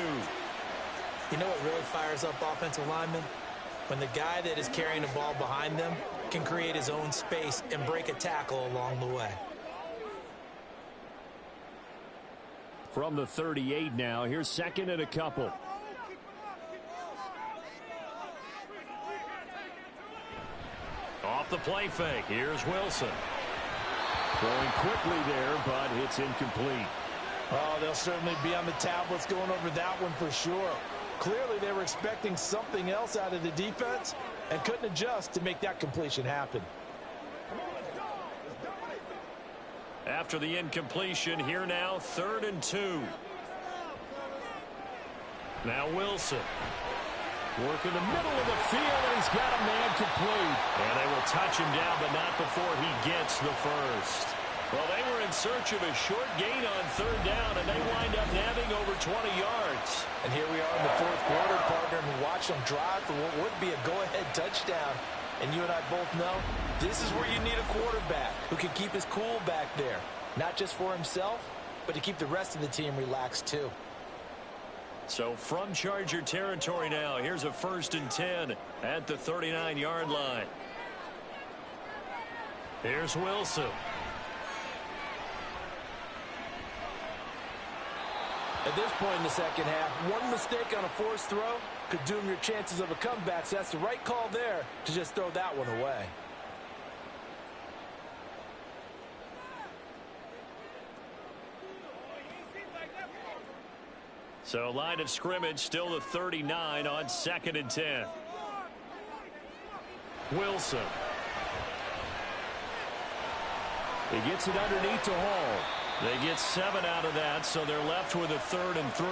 You know what really fires up offensive linemen? When the guy that is carrying the ball behind them can create his own space and break a tackle along the way. From the 38 now, here's 2nd and a couple. Off the play fake, here's Wilson. Throwing quickly there, but it's incomplete. Oh, they'll certainly be on the tablets going over that one for sure. Clearly they were expecting something else out of the defense and couldn't adjust to make that completion happen. After the incompletion, here now, 3rd and 2. Now Wilson. Work in the middle of the field, and he's got a man complete. And they will touch him down, but not before he gets the first. Well, they were in search of a short gain on 3rd down, and they wind up nabbing over 20 yards. And here we are in the fourth quarter, partner, and watch them drive for what would be a go-ahead touchdown. And you and I both know this is where you need a quarterback who can keep his cool back there. Not just for himself, but to keep the rest of the team relaxed too. So from Charger territory now, here's a 1st and 10 at the 39-yard line. Here's Wilson. At this point in the second half, one mistake on a forced throw could doom your chances of a comeback. So that's the right call there to just throw that one away. So line of scrimmage still the 39 on 2nd and 10. Wilson. He gets it underneath to Hall. They get 7 out of that, so they're left with a 3rd and 3.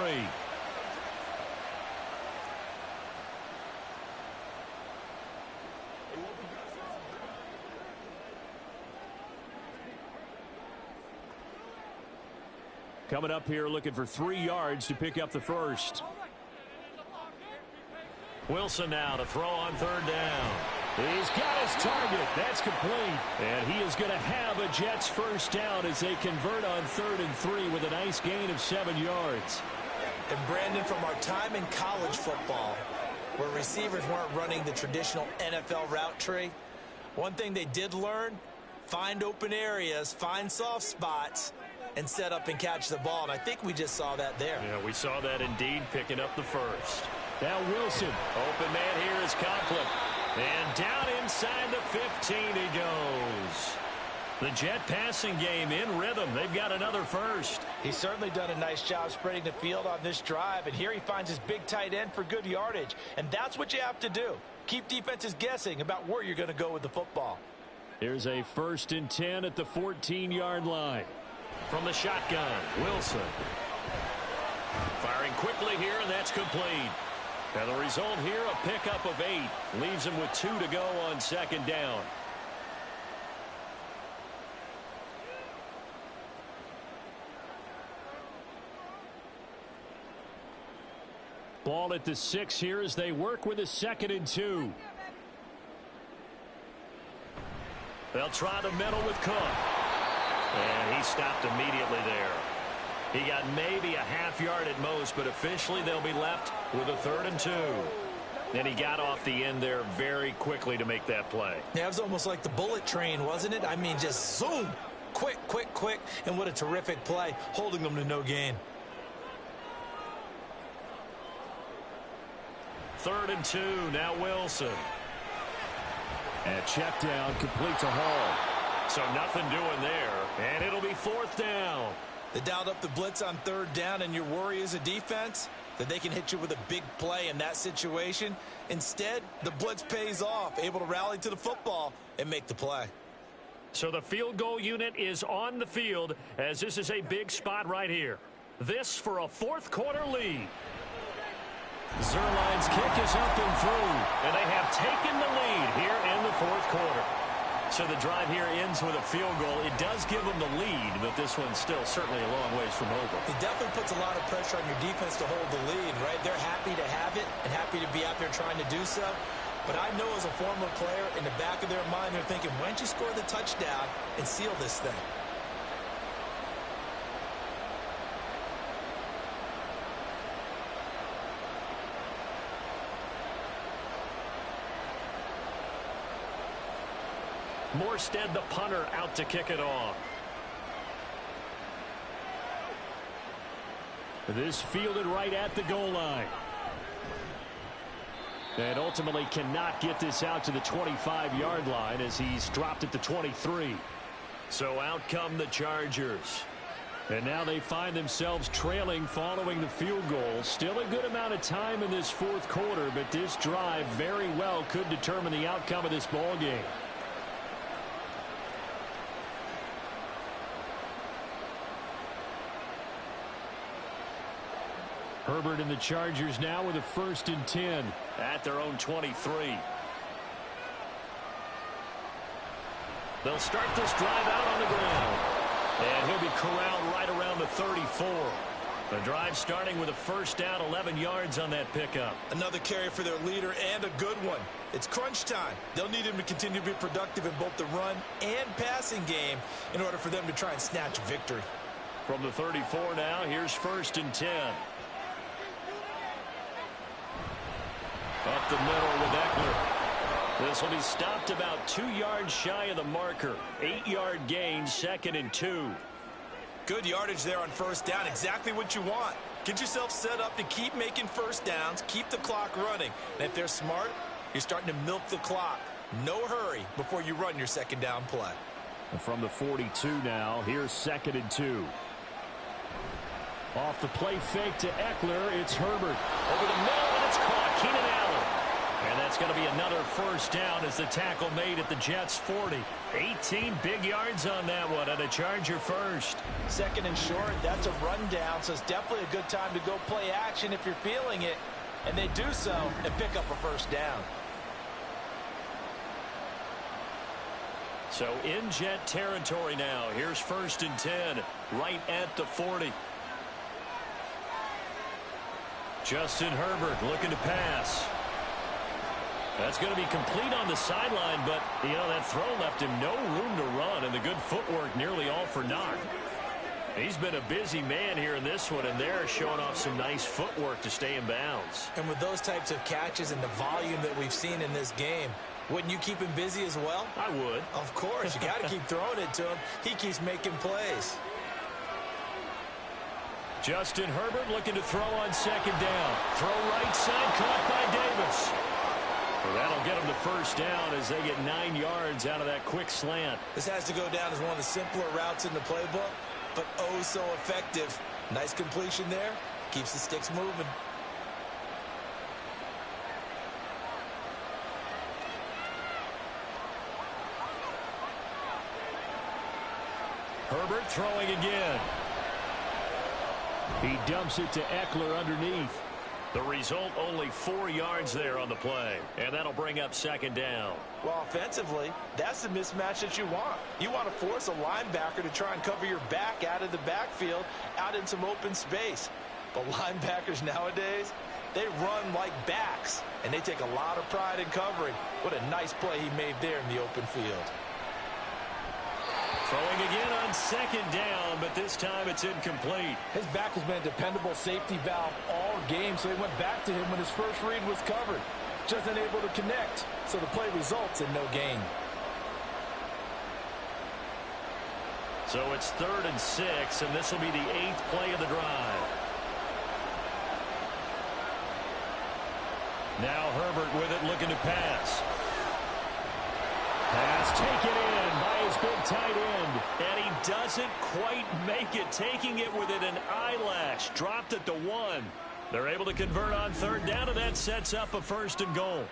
Coming up here looking for 3 yards to pick up the first. Wilson now to throw on 3rd down. He's got his target. That's complete. And he is going to have a Jets first down as they convert on 3rd and 3 with a nice gain of 7 yards. And Brandon, from our time in college football, where receivers weren't running the traditional NFL route tree, one thing they did learn, find open areas, find soft spots, and set up and catch the ball. And I think we just saw that there. Yeah, we saw that indeed, picking up the first. Now Wilson. Open man here is Conklin. And down inside the 15 he goes. The Jet passing game in rhythm. They've got another first. He's certainly done a nice job spreading the field on this drive. And here he finds his big tight end for good yardage. And that's what you have to do. Keep defenses guessing about where you're going to go with the football. Here's a 1st and 10 at the 14-yard line. From the shotgun, Wilson. Firing quickly here, and that's complete. And the result here, a pickup of 8. Leaves him with 2 to go on 2nd down. Ball at the 6 here as they work with a 2nd and 2. They'll try to middle with Cook. And he stopped immediately there. He got maybe a half yard at most, but officially they'll be left with a 3rd and 2. And he got off the end there very quickly to make that play. Yeah, it was almost like the bullet train, wasn't it? I mean, just zoom. Quick, quick, quick. And what a terrific play, holding them to no gain. 3rd and 2, now Wilson. And check down, complete to Hall. So nothing doing there, and it'll be 4th down. They dialed up the blitz on 3rd down, and your worry as a defense that they can hit you with a big play in that situation. Instead, the blitz pays off, able to rally to the football and make the play. So the field goal unit is on the field as this is a big spot right here. This for a 4th quarter lead. Zuerlein's kick is up and through. And they have taken the lead here in the 4th quarter. So the drive here ends with a field goal. It does give them the lead, but this one's still certainly a long ways from over. It definitely puts a lot of pressure on your defense to hold the lead, right? They're happy to have it and happy to be out there trying to do so. But I know as a former player, in the back of their mind, they're thinking, why don't you score the touchdown and seal this thing? Morstead, the punter, out to kick it off. This fielded right at the goal line. And ultimately cannot get this out to the 25-yard line as he's dropped at the 23. So out come the Chargers. And now they find themselves trailing following the field goal. Still a good amount of time in this 4th quarter, but this drive very well could determine the outcome of this ball game. Herbert and the Chargers now with a 1st and 10. At their own 23. They'll start this drive out on the ground. And he'll be corralled right around the 34. The drive starting with a 1st down, 11 yards on that pickup. Another carry for their leader and a good one. It's crunch time. They'll need him to continue to be productive in both the run and passing game in order for them to try and snatch victory. From the 34 now, here's 1st and 10. Up the middle with Eckler. This will be stopped about 2 yards shy of the marker. 8-yard gain, 2nd and 2. Good yardage there on 1st down. Exactly what you want. Get yourself set up to keep making 1st downs, keep the clock running. And if they're smart, you're starting to milk the clock. No hurry before you run your 2nd down play. And from the 42 now, here's 2nd and 2. Off the play fake to Eckler, it's Herbert. Over the middle, and it's caught. Keenan Allen. And that's going to be another 1st down as the tackle made at the Jets' 40. 18 big yards on that one, and a Charger 1st. 2nd and short, that's a rundown, so it's definitely a good time to go play action if you're feeling it. And they do so and pick up a 1st down. So in Jet territory now. Here's 1st and 10, right at the 40. Justin Herbert looking to pass. That's going to be complete on the sideline, but, you know, that throw left him no room to run, and the good footwork nearly all for naught. He's been a busy man here in this one, and they're showing off some nice footwork to stay in bounds. And with those types of catches and the volume that we've seen in this game, wouldn't you keep him busy as well? I would. Of course. You got to keep throwing it to him. He keeps making plays. Justin Herbert looking to throw on second down. Throw right side, caught by Davis. Well, that'll get them the first down as they get 9 yards out of that quick slant. This has to go down as one of the simpler routes in the playbook, but oh so effective. Nice completion there. Keeps the sticks moving. Herbert throwing again. He dumps it to Eckler underneath. The result, only 4 yards there on the play, and that'll bring up second down. Well, offensively, that's the mismatch that you want. You want to force a linebacker to try and cover your back out of the backfield, out in some open space. But linebackers nowadays, they run like backs, and they take a lot of pride in covering. What a nice play he made there in the open field. Throwing again on second down, but this time it's incomplete. His back has been a dependable safety valve all game, so they went back to him when his first read was covered. Just unable to connect, so the play results in no gain. So it's 3rd and 6, and this will be the 8th play of the drive. Now Herbert with it, looking to pass. Pass taken in by his big tight end. And he doesn't quite make it, taking it within an eyelash. Dropped it to 1. They're able to convert on 3rd down, and that sets up a 1st and goal.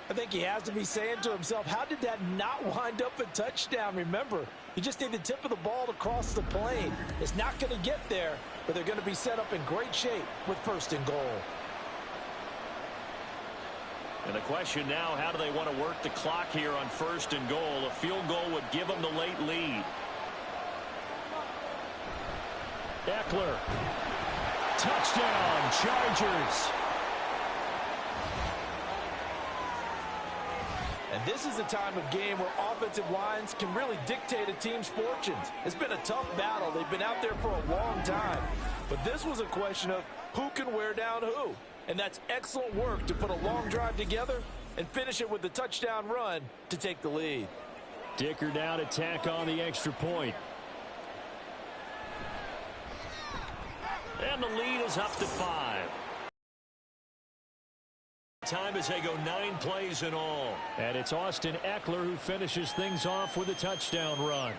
I think he has to be saying to himself, how did that not wind up a touchdown? Remember, you just need the tip of the ball to cross the plane. It's not going to get there, but they're going to be set up in great shape with 1st and goal. And the question now, how do they want to work the clock here on 1st and goal? A field goal would give them the late lead. Eckler. Touchdown, Chargers. And this is a time of game where offensive lines can really dictate a team's fortunes. It's been a tough battle. They've been out there for a long time. But this was a question of who can wear down who. And that's excellent work to put a long drive together and finish it with the touchdown run to take the lead. Dicker now to tack on the extra point. And the lead is up to 5. Time as they go 9 plays in all. And it's Austin Eckler who finishes things off with a touchdown run.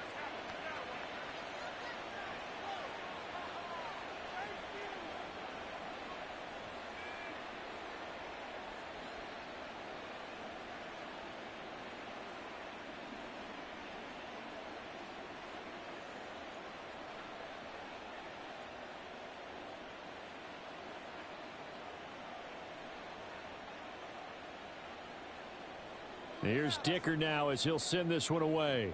Here's Dicker now as he'll send this one away.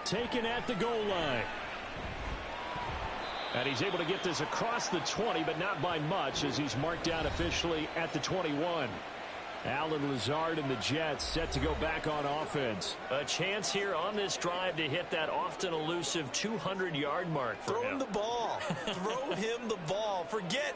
Taken at the goal line. And he's able to get this across the 20, but not by much as he's marked down officially at the 21. Allen Lazard and the Jets set to go back on offense. A chance here on this drive to hit that often elusive 200-yard mark for him. Throw him the ball. Throw him the ball. Forget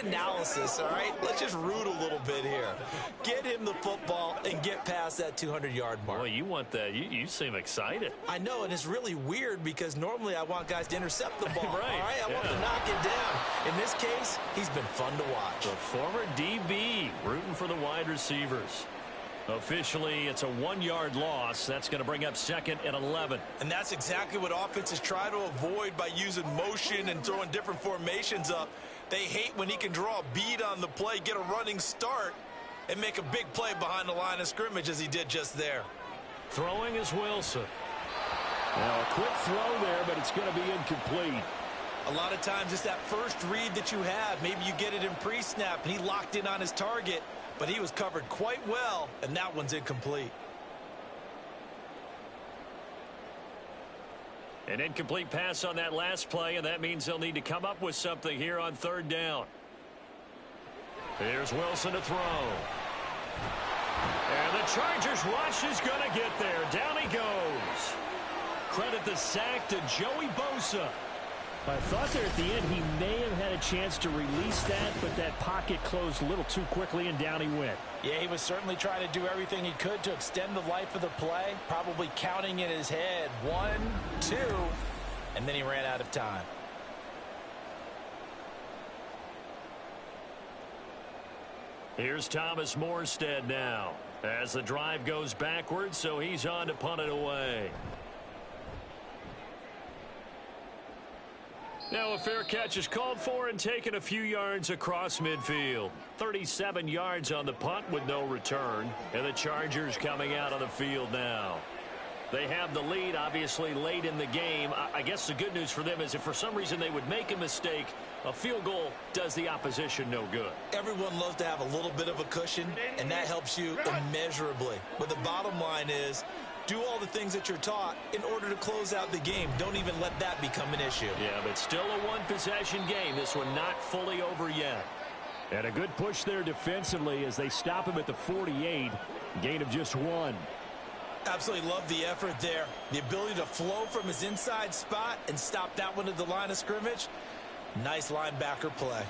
analysis, all right? Let's just root a little bit here. Get him the football and get past that 200-yard mark. Boy, you want that. You seem excited. I know, and it's really weird because normally I want guys to intercept the ball. Right. All right? I want to knock it down. In this case, he's been fun to watch. The former DB rooting for the wide receivers. Officially, it's a 1-yard loss. That's going to bring up 2nd and 11. And that's exactly what offenses try to avoid by using motion and throwing different formations up. They hate when he can draw a bead on the play, get a running start, and make a big play behind the line of scrimmage as he did just there. Throwing is Wilson. Now, a quick throw there, but it's going to be incomplete. A lot of times it's that first read that you have. Maybe you get it in pre-snap, and he locked in on his target, but he was covered quite well, and that one's incomplete. An incomplete pass on that last play, and that means they'll need to come up with something here on 3rd down. Here's Wilson to throw. And the Chargers rush is going to get there. Down he goes. Credit the sack to Joey Bosa. I thought there at the end he may have had a chance to release that, but that pocket closed a little too quickly, and down he went. Yeah, he was certainly trying to do everything he could to extend the life of the play, probably counting in his head. 1, 2, and then he ran out of time. Here's Thomas Morstead now as the drive goes backwards, so he's on to punt it away. Now a fair catch is called for and taken a few yards across midfield. 37 yards on the punt with no return, and the Chargers coming out on the field now. They have the lead, obviously, late in the game. I guess the good news for them is if for some reason they would make a mistake, a field goal does the opposition no good. Everyone loves to have a little bit of a cushion, and that helps you immeasurably. But the bottom line is, do all the things that you're taught in order to close out the game. Don't even let that become an issue. Yeah, but still a one-possession game. This one not fully over yet. And a good push there defensively as they stop him at the 48. Gain of just 1. Absolutely love the effort there. The ability to flow from his inside spot and stop that one at the line of scrimmage. Nice linebacker play.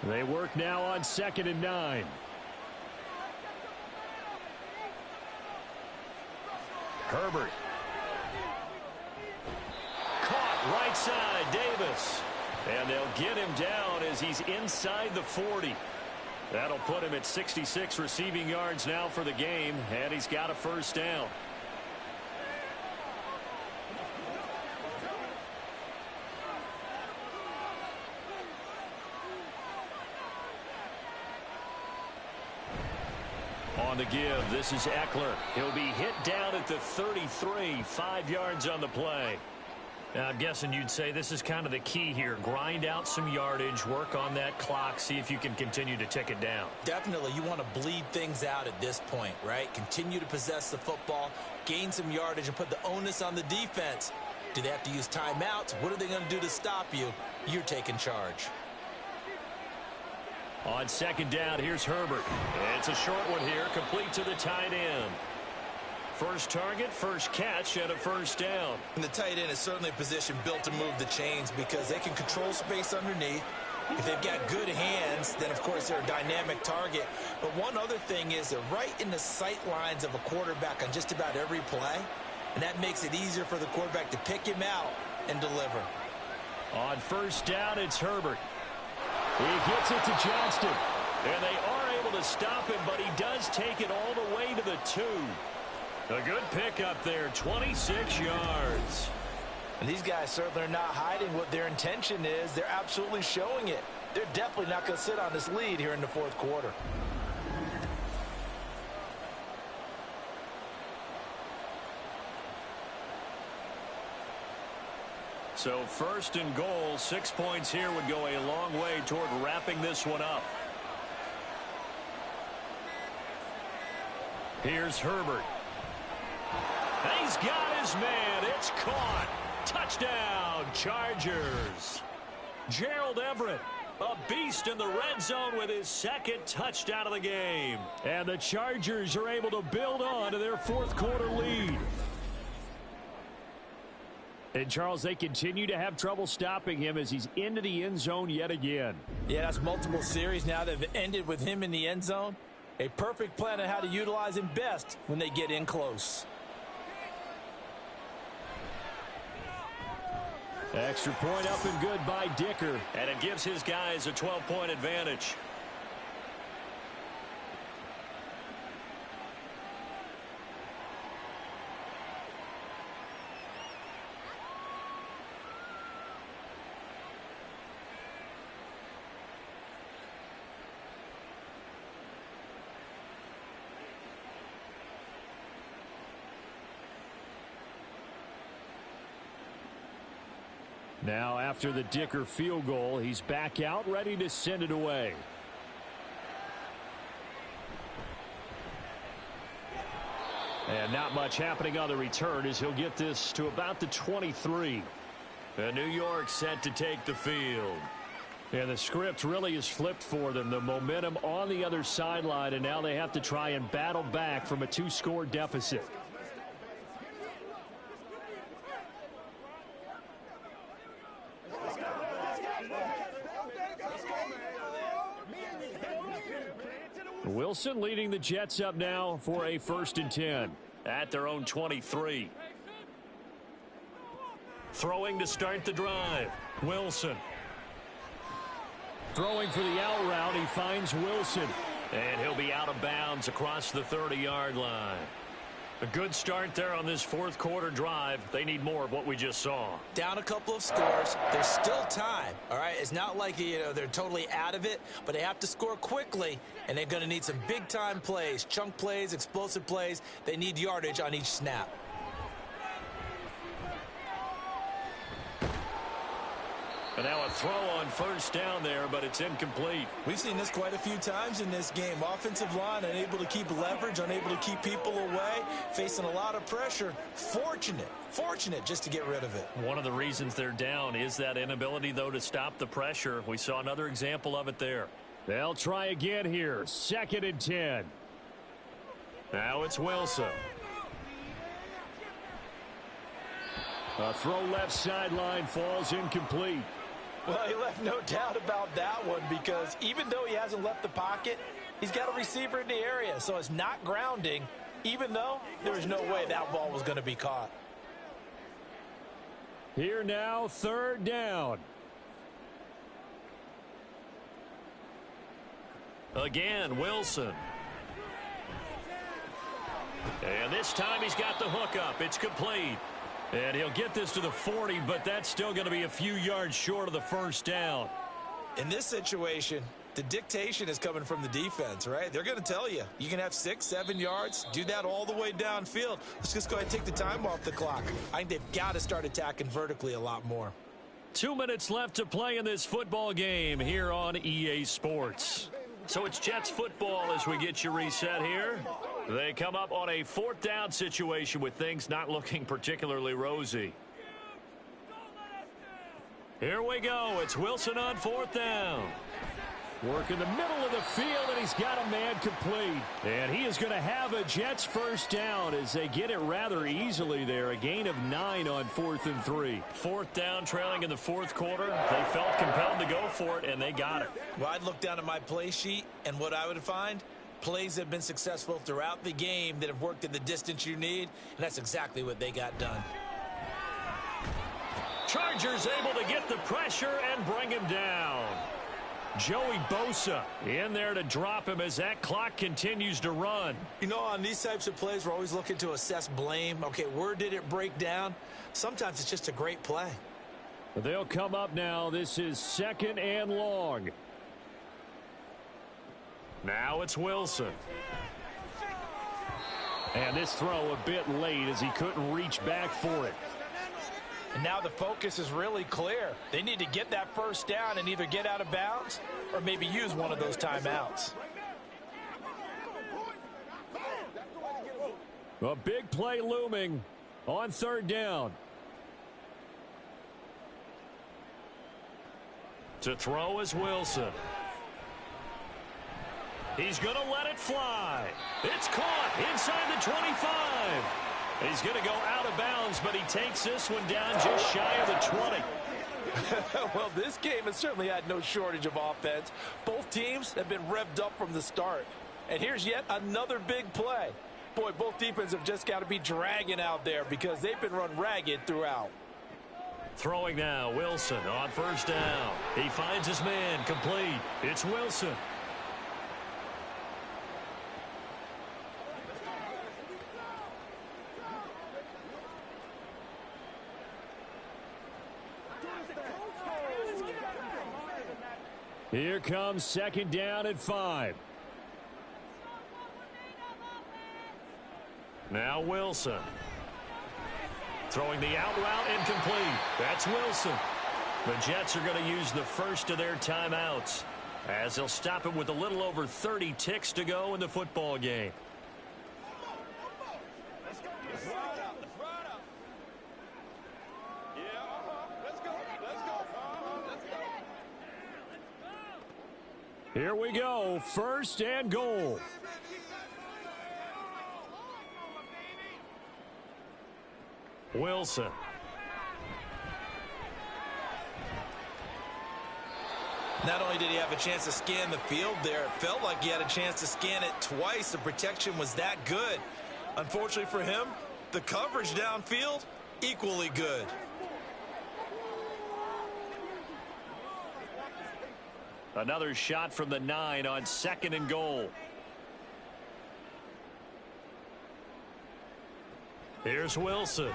They work now on 2nd and 9. Herbert. Caught right side, Davis. And they'll get him down as he's inside the 40. That'll put him at 66 receiving yards now for the game, and he's got a first down. On the give, this is Eckler. He'll be hit down at the 33, 5 yards on the play. Now, I'm guessing you'd say this is kind of the key here. Grind out some yardage, work on that clock, see if you can continue to tick it down. Definitely, you want to bleed things out at this point, right? Continue to possess the football, gain some yardage, and put the onus on the defense. Do they have to use timeouts? What are they going to do to stop you? You're taking charge. On 2nd down, here's Herbert. It's a short one here, complete to the tight end. First target, first catch, and a first down. And the tight end is certainly a position built to move the chains because they can control space underneath. If they've got good hands, then, of course, they're a dynamic target. But one other thing is they're right in the sight lines of a quarterback on just about every play, and that makes it easier for the quarterback to pick him out and deliver. On first down, it's Herbert. He gets it to Johnston, and they are able to stop him, but he does take it all the way to the 2. A good pickup there, 26 yards. And these guys certainly are not hiding what their intention is. They're absolutely showing it. They're definitely not going to sit on this lead here in the 4th quarter. So 1st and goal, 6 points here would go a long way toward wrapping this one up. Here's Herbert. He's got his man. It's caught. Touchdown, Chargers. Gerald Everett, a beast in the red zone with his 2nd touchdown of the game. And the Chargers are able to build on to their 4th quarter lead. And, Charles, they continue to have trouble stopping him as he's into the end zone yet again. Yeah, that's multiple series now that have ended with him in the end zone. A perfect plan on how to utilize him best when they get in close. Extra point up and good by Dicker. And it gives his guys a 12-point advantage. Now, after the Dicker field goal, he's back out, ready to send it away. And not much happening on the return as he'll get this to about the 23. And New York set to take the field. And the script really is flipped for them. The momentum on the other sideline, and now they have to try and battle back from a 2-score deficit. Wilson leading the Jets up now for a 1st and 10. At their own 23. Throwing to start the drive, Wilson. Throwing for the out route, he finds Wilson. And he'll be out of bounds across the 30-yard line. A good start there on this fourth quarter drive. They need more of what we just saw. Down a couple of scores. There's still time, all right? It's not like, they're totally out of it, but they have to score quickly, and they're going to need some big-time plays, chunk plays, explosive plays. They need yardage on each snap. And now a throw on first down there, but it's incomplete. We've seen this quite a few times in this game. Offensive line unable to keep leverage, unable to keep people away, facing a lot of pressure. Fortunate just to get rid of it. One of the reasons they're down is that inability, though, to stop the pressure. We saw another example of it there. They'll try again here. 2nd and 10. Now it's Wilson. A throw left sideline falls incomplete. Well, he left no doubt about that one because even though he hasn't left the pocket, he's got a receiver in the area, so it's not grounding, even though there's no way that ball was going to be caught. Here now, 3rd down. Again, Wilson. And this time he's got the hook up. It's complete. And he'll get this to the 40, but that's still going to be a few yards short of the first down. In this situation, the dictation is coming from the defense, right? They're going to tell you, you can have 6, 7 yards, do that all the way downfield. Let's just go ahead and take the time off the clock. I think they've got to start attacking vertically a lot more. 2 minutes left to play in this football game here on EA Sports. So it's Jets football as we get you reset here. They come up on a 4th down situation with things not looking particularly rosy. Here we go. It's Wilson on 4th down. Work in the middle of the field, and he's got a man complete. And he is going to have a Jets first down as they get it rather easily there. A gain of 9 on 4th and 3. 4th down, trailing in the 4th quarter. They felt compelled to go for it, and they got it. Well, I'd look down at my play sheet, and what I would find, plays have been successful throughout the game that have worked in the distance you need, and that's exactly what they got done. Chargers able to get the pressure and bring him down. Joey Bosa in there to drop him as that clock continues to run. On these types of plays, we're always looking to assess blame. Okay, where did it break down? Sometimes it's just a great play. They'll come up now. This is 2nd and long. Now it's Wilson. And this throw a bit late as he couldn't reach back for it. And now the focus is really clear. They need to get that first down and either get out of bounds or maybe use one of those timeouts. A big play looming on 3rd down. To throw is Wilson. He's going to let it fly. It's caught inside the 25. He's going to go out of bounds, but he takes this one down just shy of the 20. Well, this game has certainly had no shortage of offense. Both teams have been revved up from the start. And here's yet another big play. Boy, both defenses have just got to be dragging out there because they've been run ragged throughout. Throwing now, Wilson on 1st down. He finds his man complete. It's Wilson. Here comes 2nd down at 5. Now Wilson. Throwing the out route incomplete. That's Wilson. The Jets are going to use the first of their timeouts as they'll stop him with a little over 30 ticks to go in the football game. Here we go. 1st and goal. Wilson. Not only did he have a chance to scan the field there, it felt like he had a chance to scan it twice. The protection was that good. Unfortunately for him, the coverage downfield, equally good. Another shot from the 9 on 2nd and goal. Here's Wilson.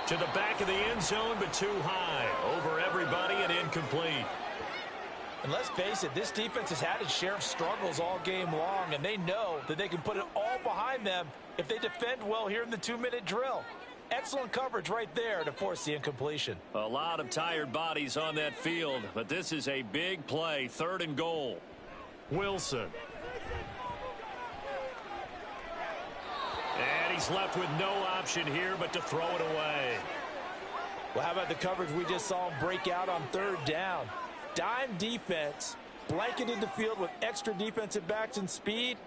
To the back of the end zone, but too high. Over everybody and incomplete. And let's face it, this defense has had its share of struggles all game long, and they know that they can put it all behind them if they defend well here in the 2-minute drill. Excellent coverage right there to force the incompletion. A lot of tired bodies on that field, but this is a big play. 3rd and goal. Wilson. And he's left with no option here but to throw it away. Well, how about the coverage we just saw him break out on 3rd down? Dime defense, blanketed the field with extra defensive backs and speed,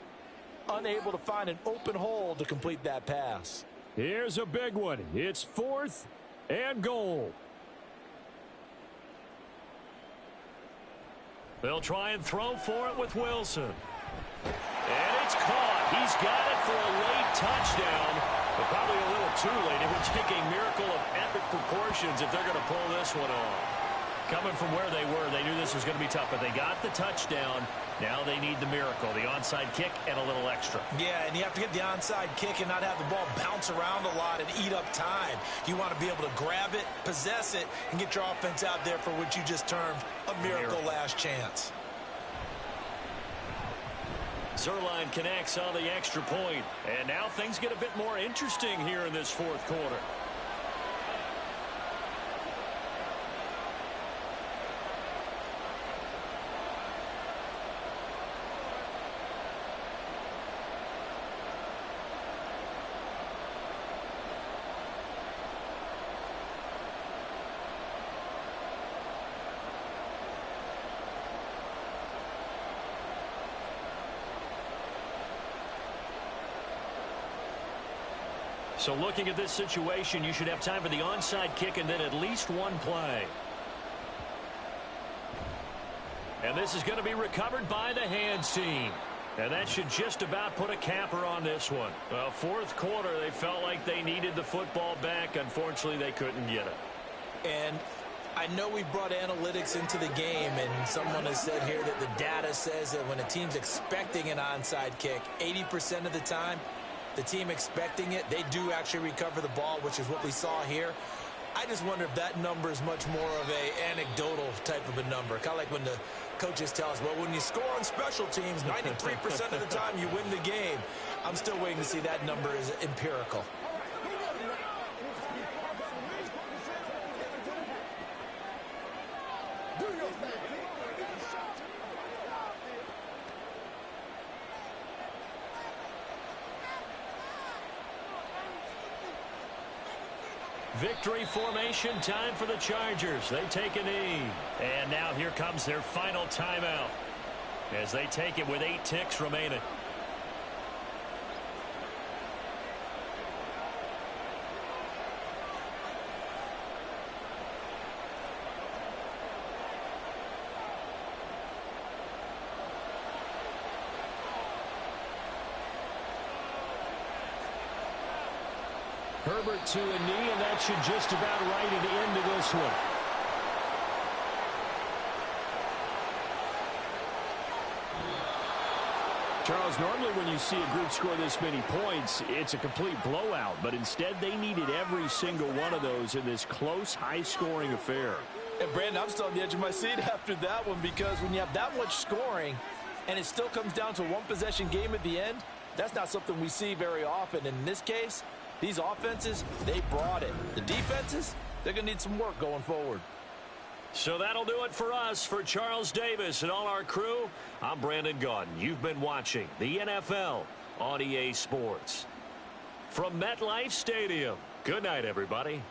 unable to find an open hole to complete that pass. Here's a big one. It's 4th and goal. They'll try and throw for it with Wilson. And it's caught. He's got it for a late touchdown, but probably a little too late. It would take a miracle of epic proportions if they're going to pull this one off. Coming from where they were, they knew this was going to be tough, but they got the touchdown. Now they need the miracle, the onside kick and a little extra. Yeah, and you have to get the onside kick and not have the ball bounce around a lot and eat up time. You want to be able to grab it, possess it, and get your offense out there for what you just termed a miracle last chance. Zuerlein connects on the extra point, and now things get a bit more interesting here in this 4th quarter. So looking at this situation, you should have time for the onside kick and then at least one play. And this is going to be recovered by the hands team. And that should just about put a capper on this one. Well, 4th quarter, they felt like they needed the football back. Unfortunately, they couldn't get it. And I know we brought analytics into the game, and someone has said here that the data says that when a team's expecting an onside kick, 80% of the time, the team expecting it, they do actually recover the ball, which is what we saw here. I just wonder if that number is much more of a anecdotal type of a number. Kind of like when the coaches tell us, well, when you score on special teams, 93% of the time you win the game. I'm still waiting to see that number is empirical. Victory formation time for the Chargers. They take a knee. And now here comes their final timeout as they take it with 8 ticks remaining. Herbert to a knee, and that should just about write it into this one. Charles, normally when you see a group score this many points, it's a complete blowout, but instead they needed every single one of those in this close, high-scoring affair. And Brandon, I'm still on the edge of my seat after that one, because when you have that much scoring and it still comes down to a one-possession game at the end, that's not something we see very often. And in this case, these offenses, they brought it. The defenses, they're going to need some work going forward. So that'll do it for us. For Charles Davis and all our crew, I'm Brandon Gaudin. You've been watching the NFL on EA Sports. From MetLife Stadium, good night, everybody.